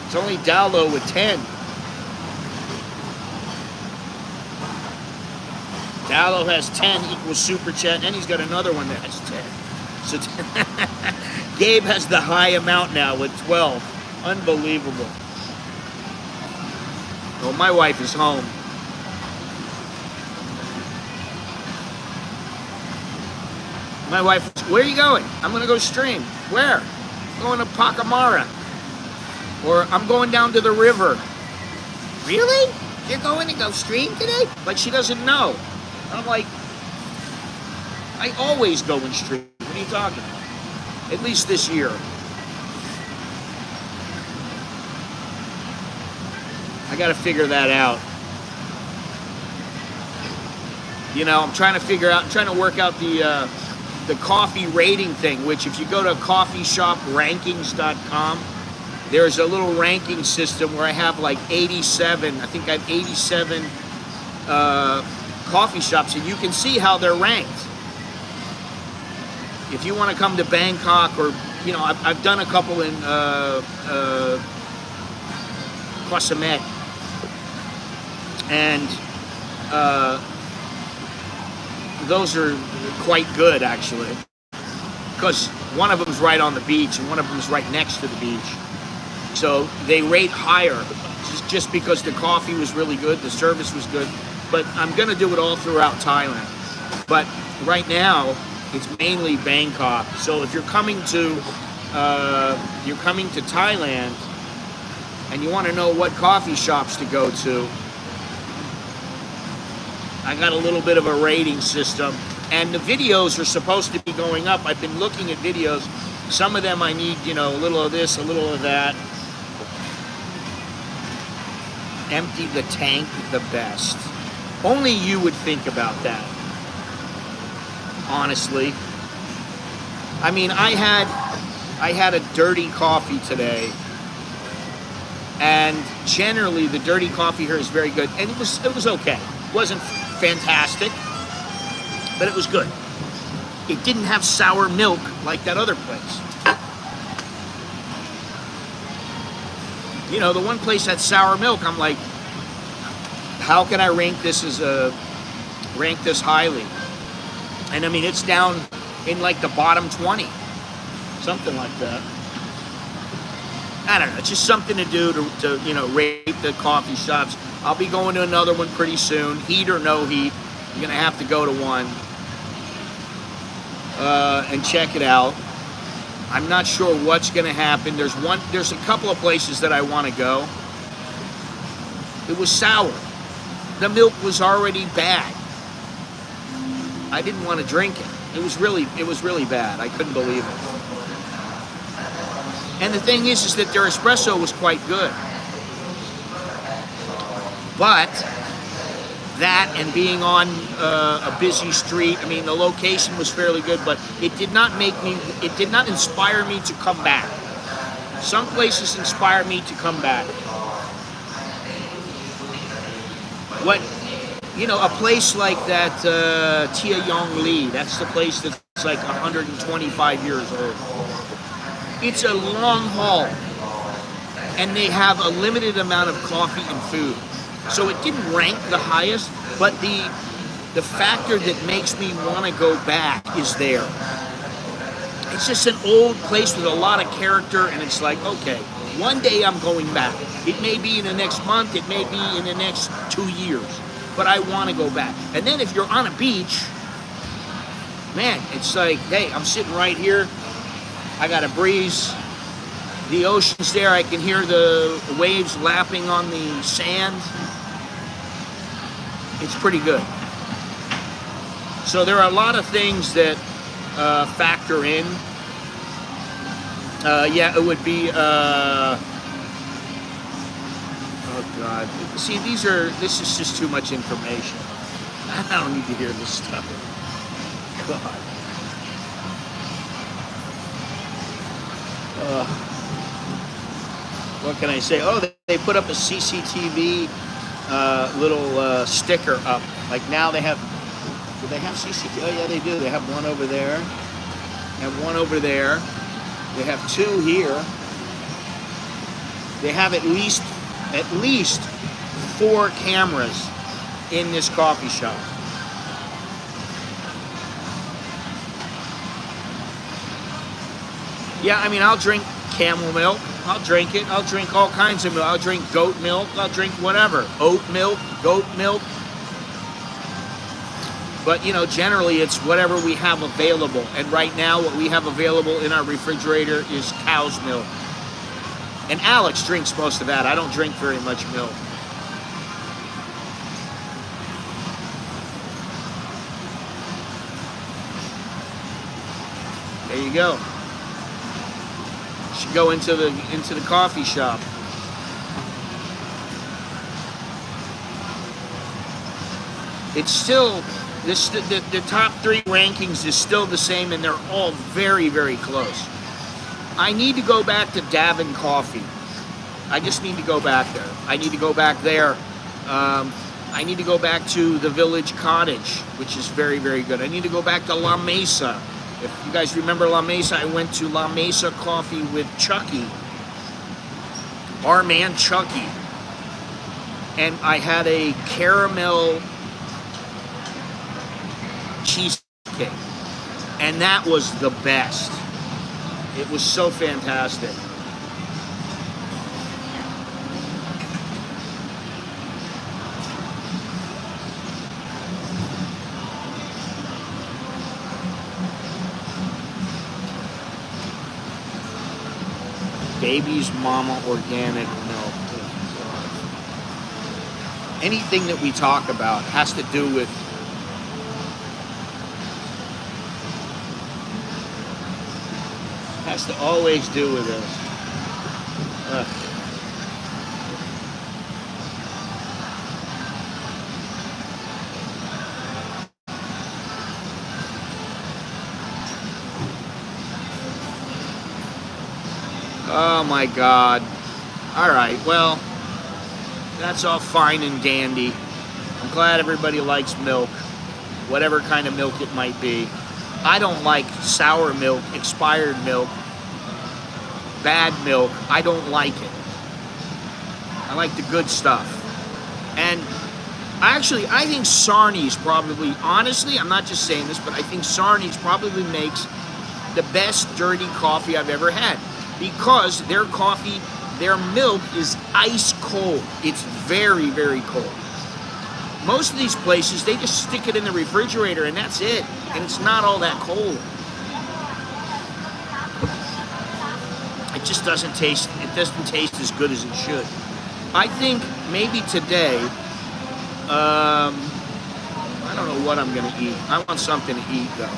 It's only Dallo with 10. Dallo has 10 equals super chat, and he's got another one that has 10. So Gabe has the high amount now with 12. Unbelievable. Well, my wife is home. My wife, where are you going? I'm going to go stream. Where? I'm going to Pacamara. Or I'm going down to the river. Really? You're going to go stream today? Like she doesn't know. I'm like, I always go and stream. What are you talking about? At least this year. I got to figure that out. You know, I'm trying to work out the coffee rating thing, which if you go to coffeeshoprankings.com, there's a little ranking system where I have like 87, I think I have 87 coffee shops, and you can see how they're ranked. If you want to come to Bangkok, or, you know, I've done a couple in Koh Samet, and those are quite good, actually, because one of them's right on the beach and one of them's right next to the beach. So they rate higher just because the coffee was really good, the service was good. But I'm going to do it all throughout Thailand. But right now, it's mainly Bangkok. So if you're coming to Thailand and you want to know what coffee shops to go to, I got a little bit of a rating system, and the videos are supposed to be going up. I've been looking at videos. Some of them I need, a little of this, a little of that. Empty the tank the best. Only you would think about that, honestly. I mean, I had a dirty coffee today, and generally the dirty coffee here is very good, and it was okay. It wasn't fantastic, but it was good. It didn't have sour milk like that other place. The one place had sour milk, I'm like, how can I rank this highly? And I mean, it's down in like the bottom 20, something like that. I don't know. It's just something to do to rate the coffee shops. I'll be going to another one pretty soon. Heat or no heat, you're gonna have to go to one and check it out. I'm not sure what's gonna happen. There's a couple of places that I want to go. It was sour. The milk was already bad. I didn't want to drink it. It was really bad. I couldn't believe it. And the thing is that their espresso was quite good. But that and being on a busy street, I mean, the location was fairly good, but it did not inspire me to come back. Some places inspire me to come back. A place like that, Tia Yong Lee, that's the place that's like 125 years old. It's a long haul, and they have a limited amount of coffee and food. So it didn't rank the highest, but the factor that makes me want to go back is there. It's just an old place with a lot of character, and it's like, okay, one day I'm going back. It may be in the next month, it may be in the next 2 years, but I want to go back. And then if you're on a beach, man, it's like, hey, I'm sitting right here. I got a breeze. The ocean's there. I can hear the waves lapping on the sand. It's pretty good. So there are a lot of things that factor in. It would be. Oh God! See, this is just too much information. I don't need to hear this stuff. God. What can I say? Oh, they put up a CCTV little sticker up. Like now they have. Do they have CCTV? Oh yeah, they do. They have one over there. They have one over there. They have two here. They have at least 4 cameras in this coffee shop. Yeah, I mean, I'll drink camel milk. I'll drink it. I'll drink all kinds of milk. I'll drink goat milk. I'll drink whatever. Oat milk, goat milk. But, generally it's whatever we have available. And right now what we have available in our refrigerator is cow's milk. And Alex drinks most of that. I don't drink very much milk. There you go. Should go into the coffee shop. It's still the top 3 rankings is still the same, and they're all very, very close. I need to go back to Davin Coffee. I just need to go back there. I need to go back there. I need to go back to the Village Cottage, which is very, very good. I need to go back to La Mesa. If you guys remember La Mesa, I went to La Mesa Coffee with Chucky, our man Chucky, and I had a caramel cheesecake, and that was the best. It was so fantastic. Baby's Mama organic milk. Anything that we talk about has to do with always do with this. Ugh. Oh my God. All right, well, that's all fine and dandy. I'm glad everybody likes milk, whatever kind of milk it might be. I don't like sour milk, expired milk, bad milk. I don't like it. I like the good stuff. And actually, I think Sarni's probably, honestly, I'm not just saying this, but I think Sarni's probably makes the best dirty coffee I've ever had, because their coffee, their milk is ice cold. It's very, very cold. Most of these places, they just stick it in the refrigerator and that's it. And it's not all that cold. It just doesn't taste as good as it should. I think maybe today, I don't know what I'm gonna eat. I want something to eat though.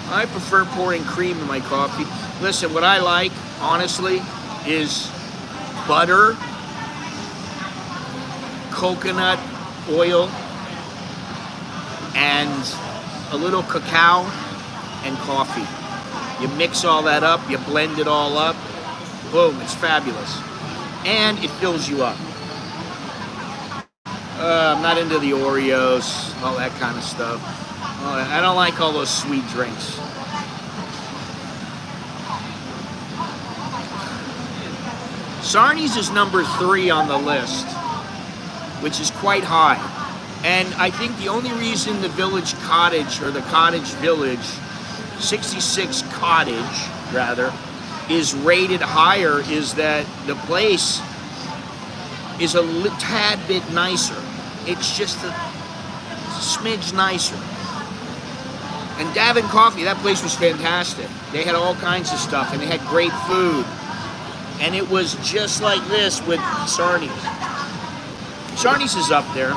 I prefer pouring cream in my coffee. Listen, what I like, honestly, is butter, coconut oil, and a little cacao and coffee. You mix all that up, you blend it all up, boom, it's fabulous. And it fills you up. I'm not into the Oreos, all that kind of stuff. I don't like all those sweet drinks. Sarni's is number 3 on the list, which is quite high. And I think the only reason the Village Cottage, or the Cottage Village, 66 Cottage, rather, is rated higher is that the place is a tad bit nicer. It's just a smidge nicer. And Davin Coffee, that place was fantastic. They had all kinds of stuff, and they had great food. And it was just like this with Sarni's. Sarni's is up there.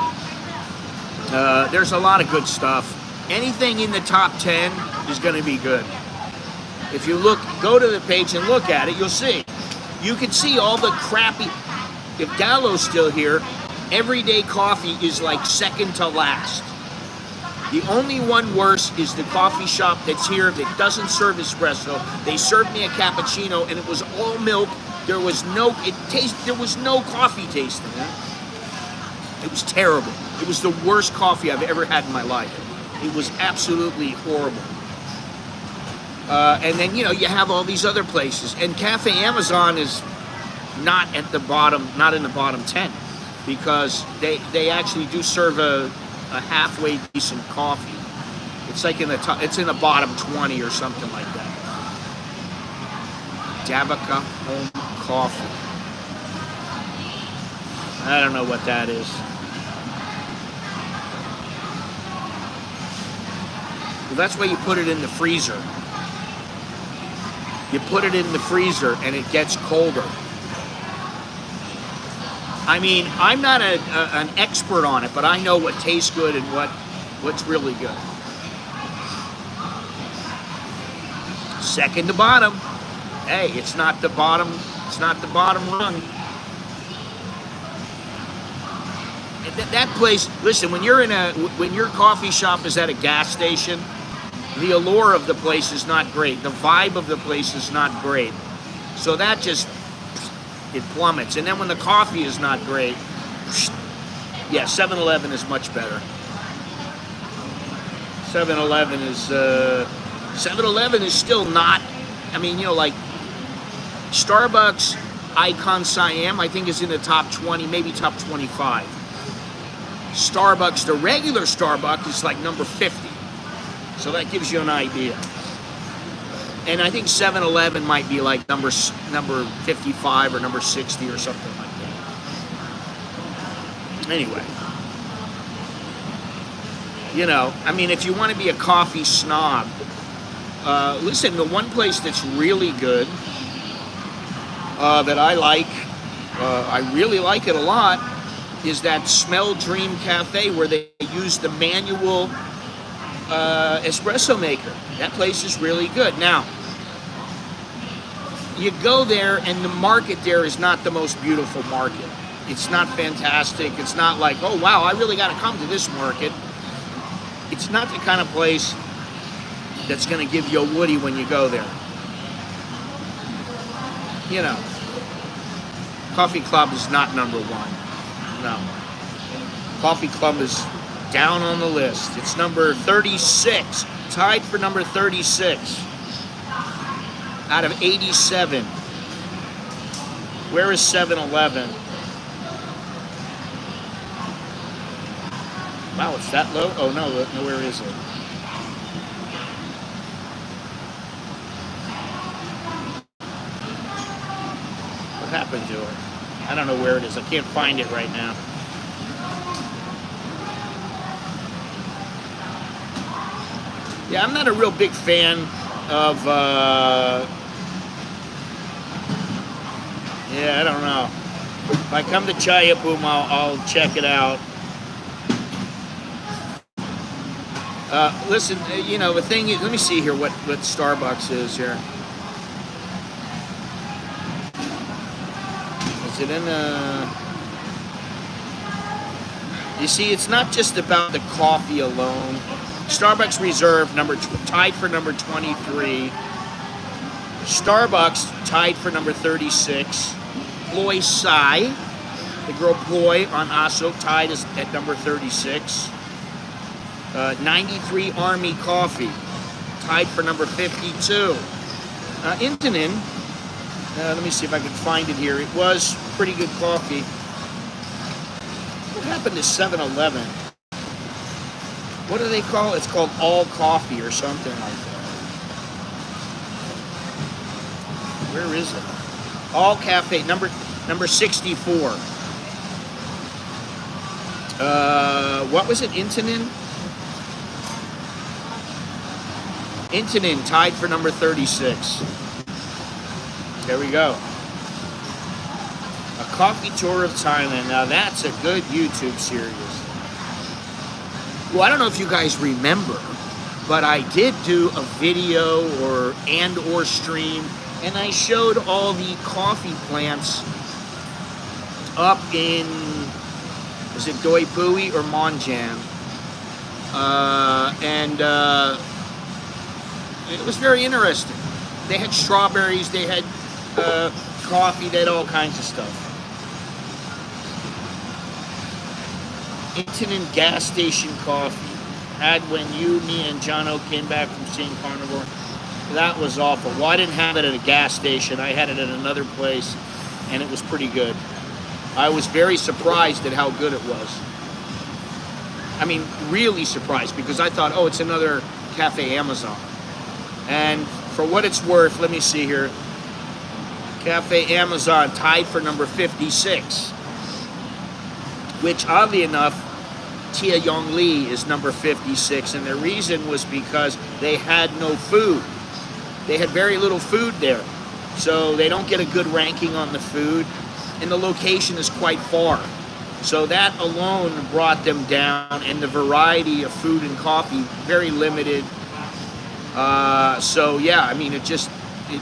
There's a lot of good stuff. Anything in the top 10 is going to be good. If you look, go to the page and look at it, you'll see. You can see all the crappy. If Gallo's still here, everyday coffee is like second to last. The only one worse is the coffee shop that's here that doesn't serve espresso. They served me a cappuccino and it was all milk. There was no coffee taste in it. It was terrible. It was the worst coffee I've ever had in my life. It was absolutely horrible. And then, you know, you have all these other places. And Cafe Amazon is not at the bottom, not in the bottom 10, because they actually do serve a halfway decent coffee. It's like in the top, it's in the bottom 20 or something like that. Dabica Home Coffee. I don't know what that is. Well, that's why you put it in the freezer. You put it in the freezer and it gets colder. I mean, I'm not an expert on it, but I know what tastes good and what's really good. Second to bottom. Hey, it's not the bottom. It's not the bottom rung. That place. Listen, when your coffee shop is at a gas station, the allure of the place is not great. The vibe of the place is not great. So that just, it plummets. And then when the coffee is not great, yeah, 7-Eleven is much better. 7-Eleven is still not, I mean, you know, like Starbucks Icon Siam, I think is in the top 20, maybe top 25. Starbucks, the regular Starbucks is like number 50. So that gives you an idea. And I think 7-Eleven might be like number 55 or number 60 or something like that. Anyway. You know, I mean, if you want to be a coffee snob, listen, the one place that's really good that I like, I really like it a lot, is that Smell Dream Cafe where they use the manual espresso maker. That place is really good. Now, you go there and the market there is not the most beautiful market. It's not fantastic. It's not like, oh wow, I really got to come to this market. It's not the kind of place that's going to give you a woody when you go there. You know, Coffee Club is not number one. No. Coffee Club is down on the list. It's number 36, tied for number 36 out of 87. Where is 7-Eleven? Wow, it's that low? Oh no, where is it? What happened to it? I don't know where it is. I can't find it right now. Yeah, I'm not a real big fan of, yeah, I don't know. If I come to CASHAPP, I'll check it out. Listen, you know, the thing is, let me see here what Starbucks is here. Is it in you see, it's not just about the coffee alone. Starbucks Reserve, tied for number 23. Starbucks, tied for number 36. Ploy Sai, the girl Ploy on Aso, tied at number 36. 93 Army Coffee, tied for number 52. Intamin, let me see if I can find it here. It was pretty good coffee. What happened to 7-Eleven? What do they call it? It's called All Coffee or something like that. Where is it? All Cafe, number 64. What was it? Intamin? Intamin, tied for number 36. There we go. A coffee tour of Thailand. Now that's a good YouTube series. Well, I don't know if you guys remember, but I did do a video or stream, and I showed all the coffee plants up in, was it Doi Pui or Monjan? It was very interesting. They had strawberries, they had coffee, they had all kinds of stuff. Intamin gas station coffee. Had when you, me, and Jono came back from seeing Carnivore. That was awful. Well, I didn't have it at a gas station. I had it at another place, and it was pretty good. I was very surprised at how good it was. I mean, really surprised, because I thought, oh, it's another Cafe Amazon. And for what it's worth, let me see here. Cafe Amazon tied for number 56. Which, oddly enough, Tia Yong Lee is number 56, and the reason was because they had no food. They had very little food there, so they don't get a good ranking on the food, and the location is quite far. So that alone brought them down, and the variety of food and coffee, very limited. So yeah, I mean, it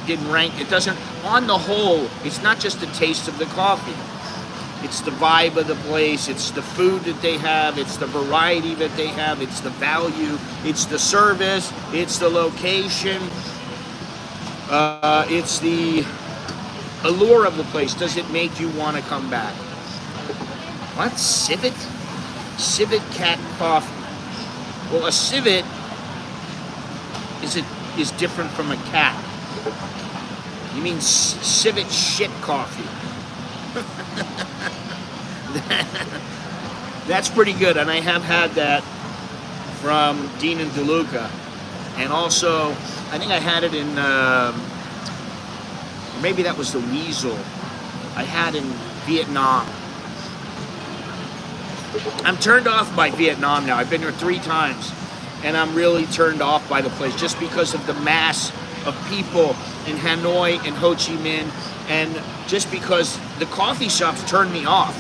didn't rank. It doesn't, on the whole, it's not just the taste of the coffee. It's the vibe of the place, it's the food that they have, it's the variety that they have, it's the value, it's the service, it's the location, it's the allure of the place. Does it make you want to come back? What? Civet? Civet cat coffee. Well, a civet is different from a cat. You mean civet shit coffee. That's pretty good, and I have had that from Dean and DeLuca, and also I think I had it in maybe that was the Weasel. I had in Vietnam. I'm turned off by Vietnam now. I've been there 3 times, and I'm really turned off by the place just because of the mass of people in Hanoi and Ho Chi Minh And just because the coffee shops turned me off,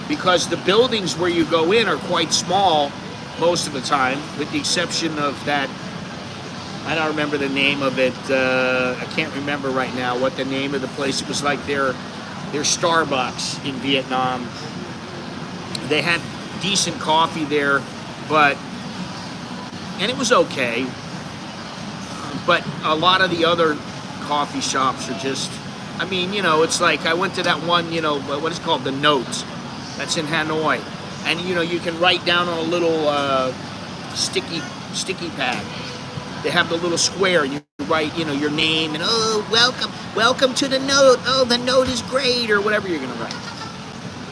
because the buildings where you go in are quite small most of the time, with the exception of that, I don't remember the name of it, I can't remember right now what the name of the place. It was like their Starbucks in Vietnam. They had decent coffee there, and it was okay, but a lot of the other coffee shops are just, I mean, it's like I went to that one, what is it called, the Note, that's in Hanoi, and you can write down on a little sticky pad. They have the little square, and you write, your name, and welcome to the Note. Oh, the Note is great, or whatever you're gonna write.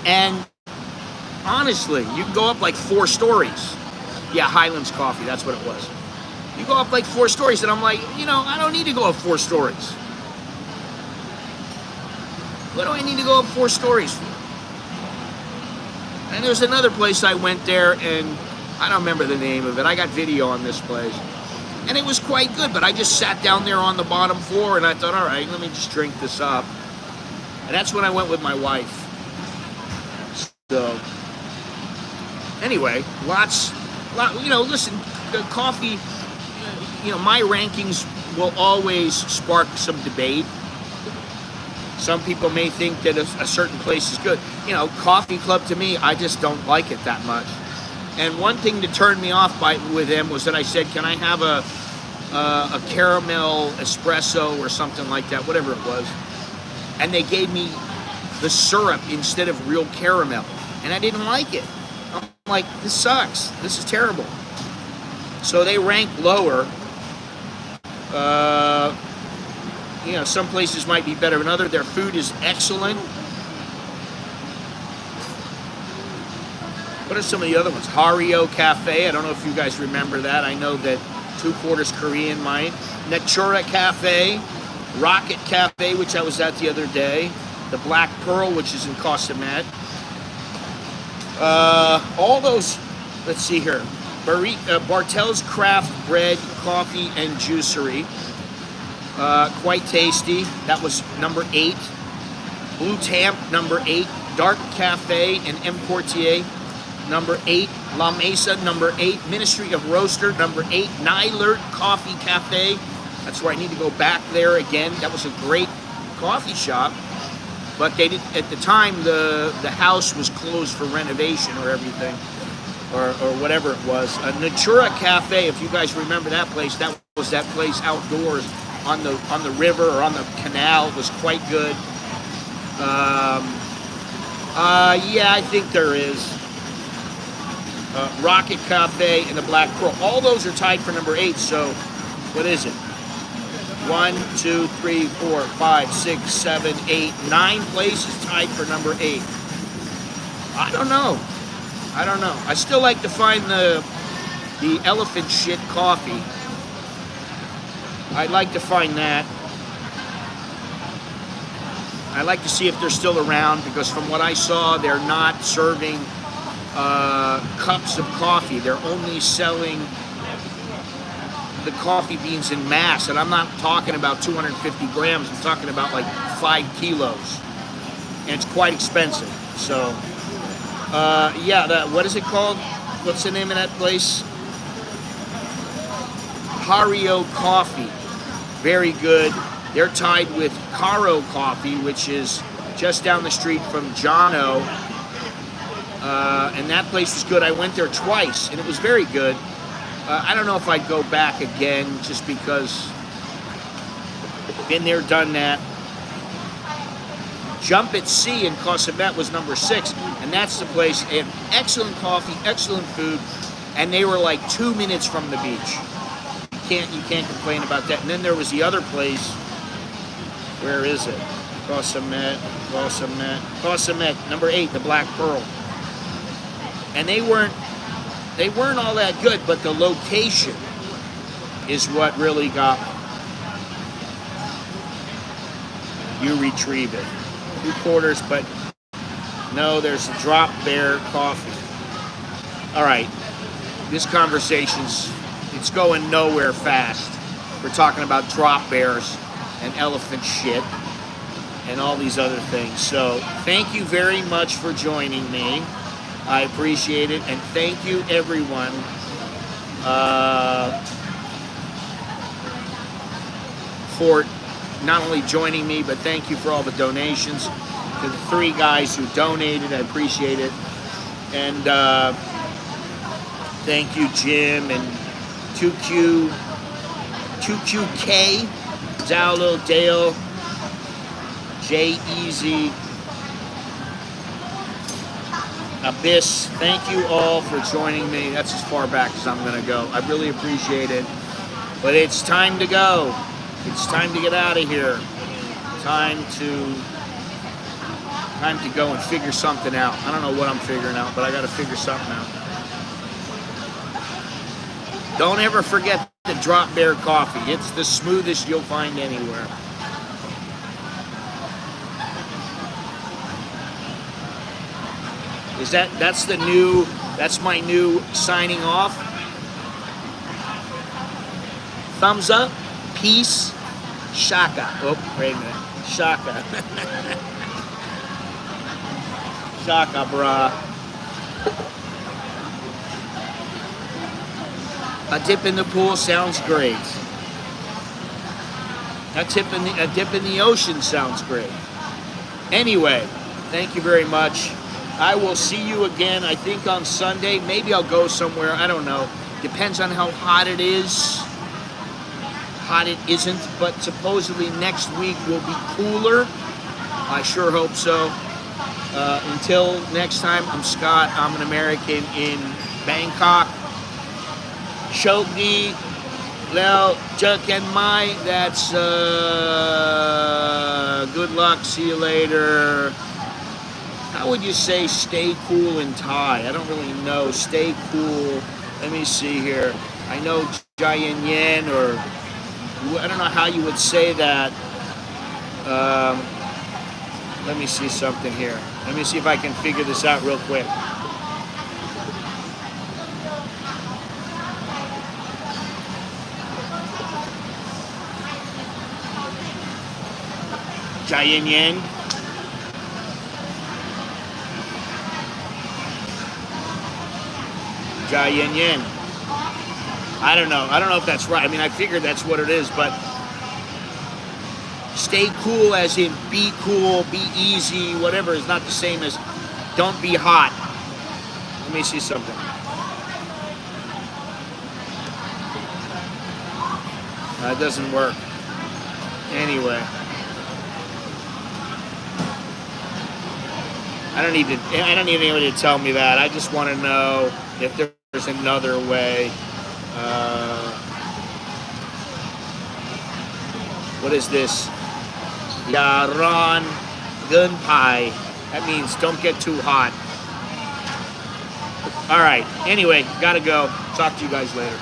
And honestly, you can go up like 4 stories. Yeah, Highlands Coffee, that's what it was. You go up like 4 stories, and I'm like, I don't need to go up 4 stories. What do I need to go up 4 stories for? And there's another place I went there, and I don't remember the name of it. I got video on this place. And it was quite good, but I just sat down there on the bottom floor, and I thought, all right, let me just drink this up. And that's when I went with my wife. So, anyway, listen, the coffee, my rankings will always spark some debate. Some people may think that a certain place is good. Coffee Club, to me, I just don't like it that much. And one thing that turned me off with them was that I said, can I have a caramel espresso or something like that, whatever it was. And they gave me the syrup instead of real caramel. And I didn't like it. I'm like, this sucks. This is terrible. So they rank lower. Some places might be better than others. Their food is excellent. What are some of the other ones? Hario Cafe. I don't know if you guys remember that. I know that 2/4 Korean might. Natura Cafe. Rocket Cafe, which I was at the other day. The Black Pearl, which is in CASHAPP. All those, let's see here. Bartell's Craft Bread, Coffee, and Juicery. Quite tasty. That was number 8. Blue Tamp, number 8. Dark Cafe and M. Portier, number 8. La Mesa, number 8. Ministry of Roaster, number 8. Nylert Coffee Cafe. That's where I need to go back there again. That was a great coffee shop. But they did, at the time, the house was closed for renovation or everything, or whatever it was. Natura Cafe, if you guys remember that place, that was that place outdoors on the river or on the canal. It was quite good. Yeah, I think there is. Rocket Cafe and the Black Pearl. All those are tied for number 8. So, what is it? 1, 2, 3, 4, 5, 6, 7, 8, 9 places tied for number 8. I don't know. I still like to find the elephant shit coffee. I'd like to find that. I'd like to see if they're still around, because from what I saw, they're not serving cups of coffee. They're only selling the coffee beans in mass, and I'm not talking about 250 grams. I'm talking about like 5 kilos, and it's quite expensive. So, yeah, what is it called? What's the name of that place? Hario Coffee. Very good. They're tied with Caro Coffee, which is just down the street from Jono. And that place was good. I went there twice, and it was very good. I don't know if I'd go back again, just because been there, done that. Jump at Sea in CASHAPP was number 6, and that's the place. They had excellent coffee, excellent food, and they were like 2 minutes from the beach. You can't complain about that. And then there was the other place. Where is it? CASHAPP, number 8, the Black Pearl. And they weren't all that good, but the location is what really got me. You retrieve it. 2/4, but no, there's a Drop Bear Coffee. All right, this conversation's, it's going nowhere fast. We're talking about drop bears and elephant shit and all these other things. So thank you very much for joining me. I appreciate it, and thank you everyone for not only joining me, but thank you for all the donations. To the 3 guys who donated, I appreciate it. And thank you, Jim and 2QK, Zalo, Dale, J Easy, Abyss. Thank you all for joining me. That's as far back as I'm gonna go. I really appreciate it. But it's time to go. It's time to get out of here. Time to go and figure something out. I don't know what I'm figuring out, but I gotta figure something out. Don't ever forget the Drop Bear coffee. It's the smoothest you'll find anywhere. That's my new signing off. Thumbs up, peace, shaka. Oh, wait a minute. Shaka. Shaka, brah. A dip in the pool sounds great. A dip in the ocean sounds great. Anyway, thank you very much. I will see you again, I think on Sunday. Maybe I'll go somewhere, I don't know. Depends on how hot it is. Hot it isn't, but supposedly next week will be cooler. I sure hope so. Until next time, I'm Scott. I'm an American in Bangkok. Shogni, Lel, Juk and Mai. That's good luck. See you later. How would you say stay cool in Thai? I don't really know. Stay cool. Let me see here. I know Jayan Yen, or I don't know how you would say that. Let me see something here. Let me see if I can figure this out real quick. Jayan Yen. Jayan Yen. I don't know. I don't know if that's right. I mean, I figured that's what it is, but stay cool as in be cool, be easy, whatever is not the same as don't be hot. Let me see something. That doesn't work. Anyway. I don't need anybody to tell me that. I just want to know if there's another way. What is this? Yaran Gunpai. That means don't get too hot. All right. Anyway, gotta go. Talk to you guys later.